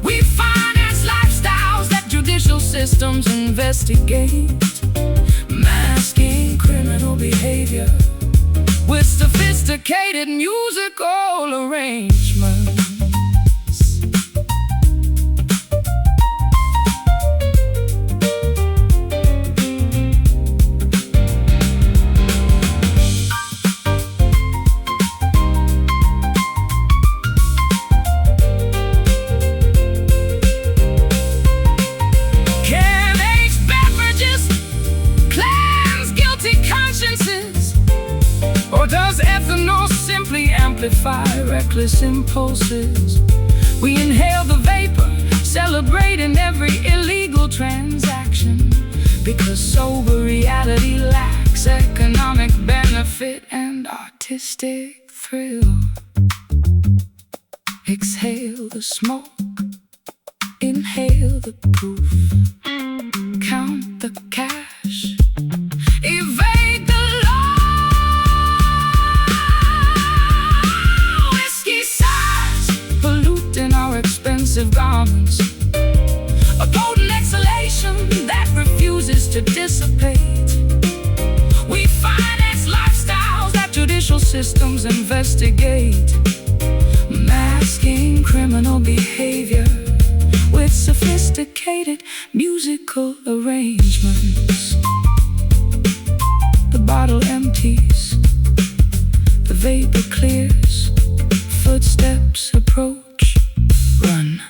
We finance lifestyles that judicial systems investigate, masking criminal behavior with sophisticated musical arrangements. Or does ethanol simply amplify reckless impulses? We inhale the vapor, celebrating every illegal transaction, because sober reality lacks economic benefit and artistic thrill. Exhale the smoke, inhale the proof, count the cash, evade the garments, a potent exhalation that refuses to dissipate. We finance lifestyles that judicial systems investigate, masking criminal behavior with sophisticated musical arrangements. The bottle empties, the vapor clears, footsteps approach, run.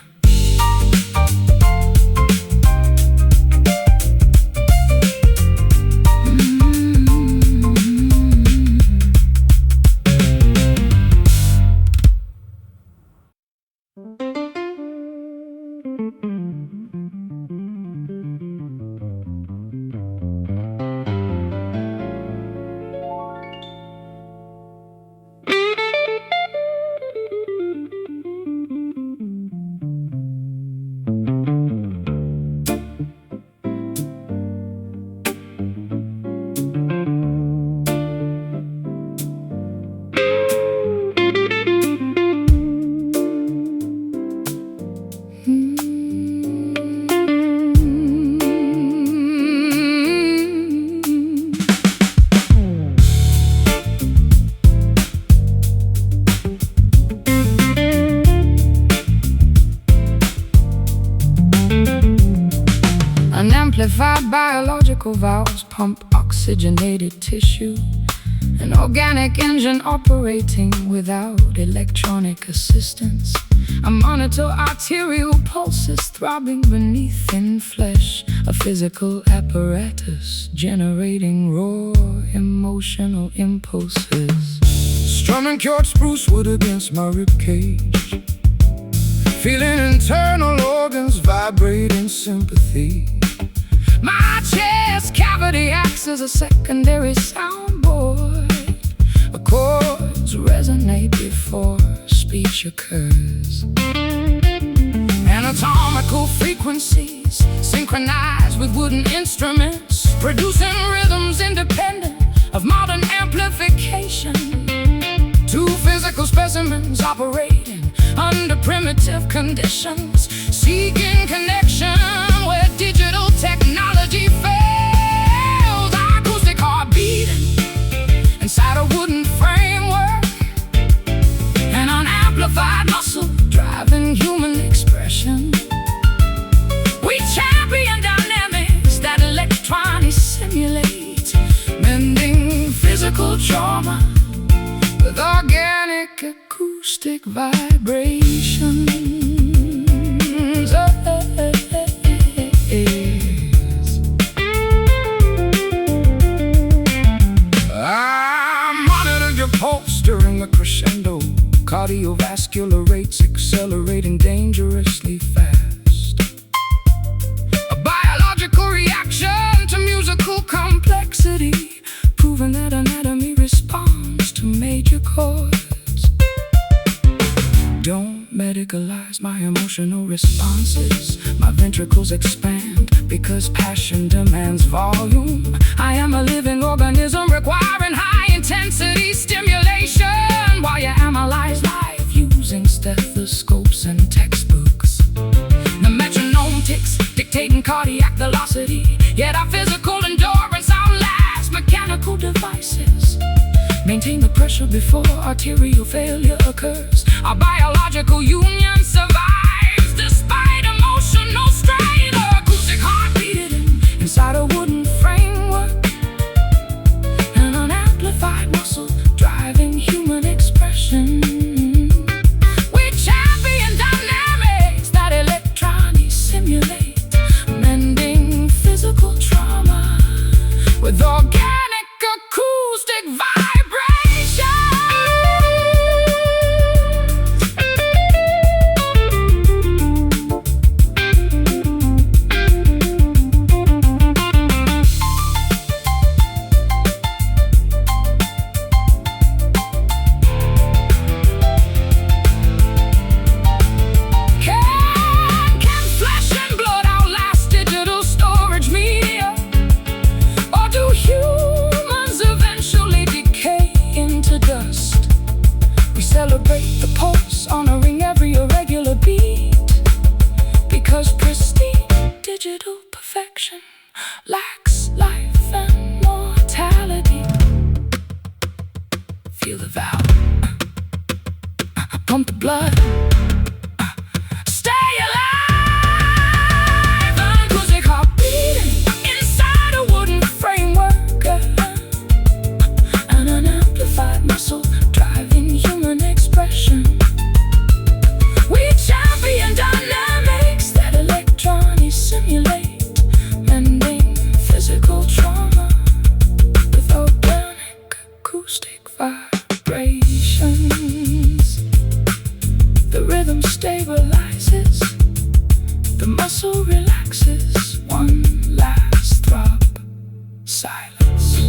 Amplified biological valves pump oxygenated tissue. An organic engine operating without electronic assistance. I monitor arterial pulses throbbing beneath thin flesh. A physical apparatus generating raw emotional impulses. Strumming cured spruce wood against my ribcage, feeling internal organs vibrate in sympathy. My chest cavity acts as a secondary soundboard. Chords resonate before speech occurs. Anatomical frequencies synchronize with wooden instruments, producing rhythms independent of modern amplification. Two physical specimens operating under primitive conditions, seeking connection where digital technology fails. Acoustic heart beating inside a wooden framework, and unamplified muscle driving human expression. We champion dynamics that electronics simulate, mending physical trauma with organic acoustic vibrations. During a crescendo, cardiovascular rates accelerating dangerously fast. A biological reaction to musical complexity, proving that anatomy responds to major chords. Don't medicalize my emotional responses. My ventricles expand because passion demands volume. I am a living organism requiring high-intensity stimulation, while you analyze life using stethoscopes and textbooks. The metronome ticks, dictating cardiac velocity, yet our physical endurance outlasts mechanical devices. Maintain the pressure before arterial failure occurs. Our biological union survives despite emotional strain. Acoustic heart beating inside a wooden framework, and an amplified muscle driving human expression. We champion dynamics that electronics simulate, mending physical trauma with organic acoustic vibration. Celebrate the pulse, honoring every irregular beat, because pristine digital perfection lacks life and mortality. Feel the valve, pump the blood, stay alive. Acoustic heart beating inside a wooden framework, and an amplified muscle driving human expression. We champion dynamics that electronics simulate, mending physical trauma with organic acoustic vibrations. The rhythm stabilizes, the muscle relaxes, one last throb, silence.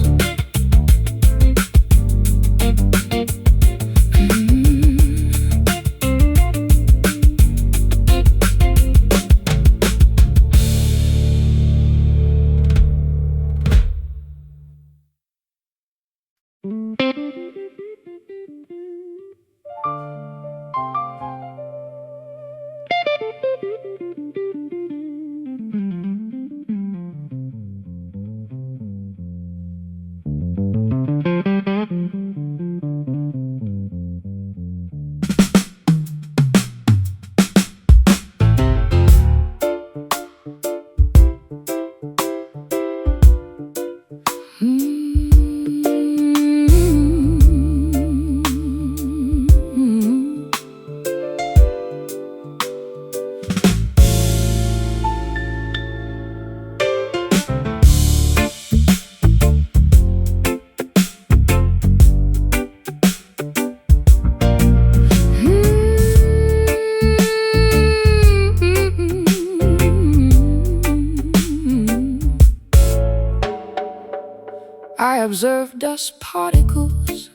observe dust particles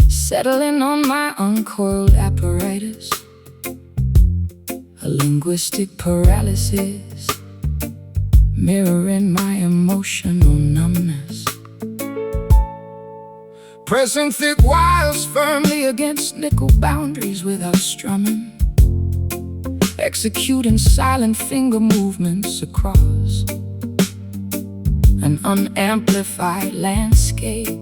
settling on my uncoiled apparatus. A linguistic paralysis mirroring my emotional numbness. Pressing thick wires firmly against nickel boundaries without strumming. Executing silent finger movements across an unamplified landscape.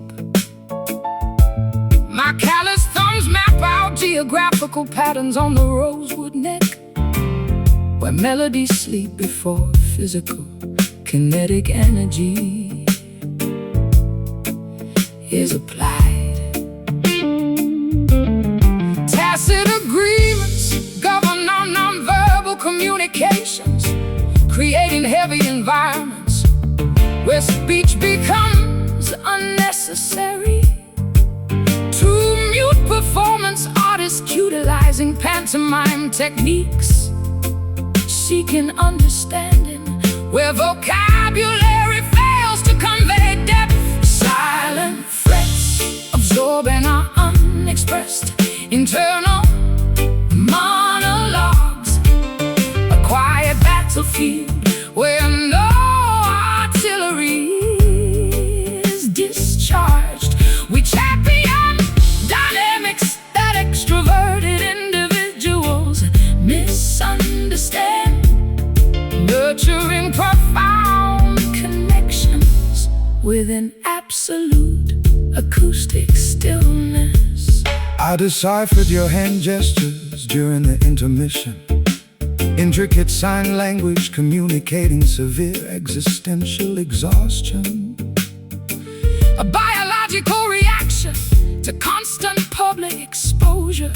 My callous thumbs map out geographical patterns on the rosewood neck, where melodies sleep before physical kinetic energy is applied. Tacit agreements govern our nonverbal communications, creating heavy environments where speech becomes unnecessary. Two mute performance artists utilizing pantomime techniques, seeking understanding where vocabulary fails to convey depth. Silent frets absorbing our unexpressed internal monologues. A quiet battlefield where no artillery is discharged. We champion dynamics that extroverted individuals misunderstand, nurturing profound connections with an absolute acoustic stillness. I deciphered your hand gestures during the intermission. Intricate sign language communicating severe existential exhaustion. A biological reaction to constant public exposure,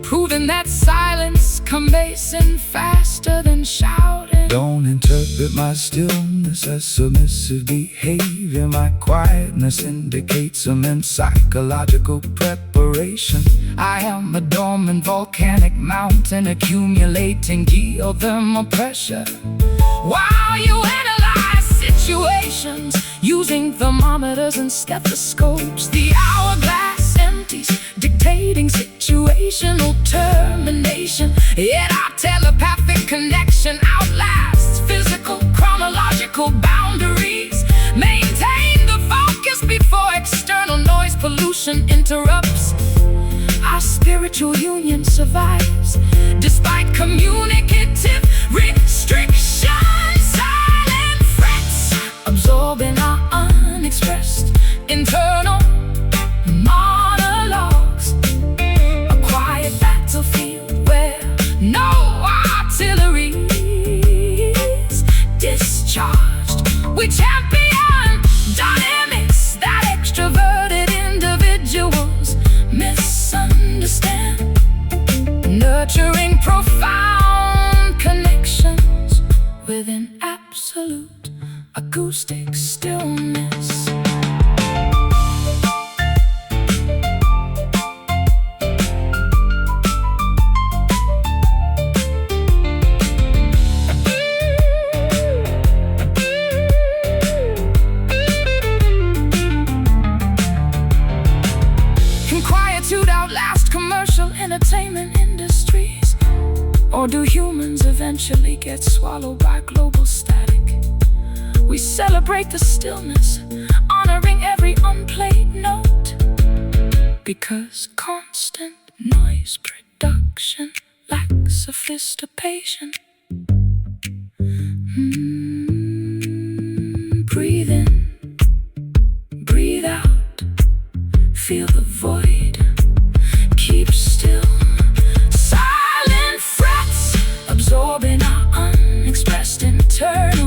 proving that silence conveys faster than shouting. Don't interpret my stillness as submissive behavior. My quietness indicates immense psychological preparation. I am a dormant volcanic mountain accumulating geothermal pressure, while you analyze situations using thermometers and stethoscopes. The hourglass empties, dictating situational termination. Yet our telepathic connection outlasts physical chronological boundaries. Maintain the focus before external noise pollution interrupts. Our spiritual union survives despite communicative restrictions. Silent frets absorbing our unexpressed internal monologues. A quiet battlefield where no artillery is discharged. We champion dynamics that extroverted individuals misunderstand, nurturing profound connections with an absolute acoustic stillness. Can quietude outlast commercial entertainment industries? Or do humans eventually get swallowed by global static? We celebrate the stillness, honoring every unplayed note, because constant noise production lacks sophistication. Breathe in, breathe out, feel the void, keep still. Silent frets absorbing our unexpressed internal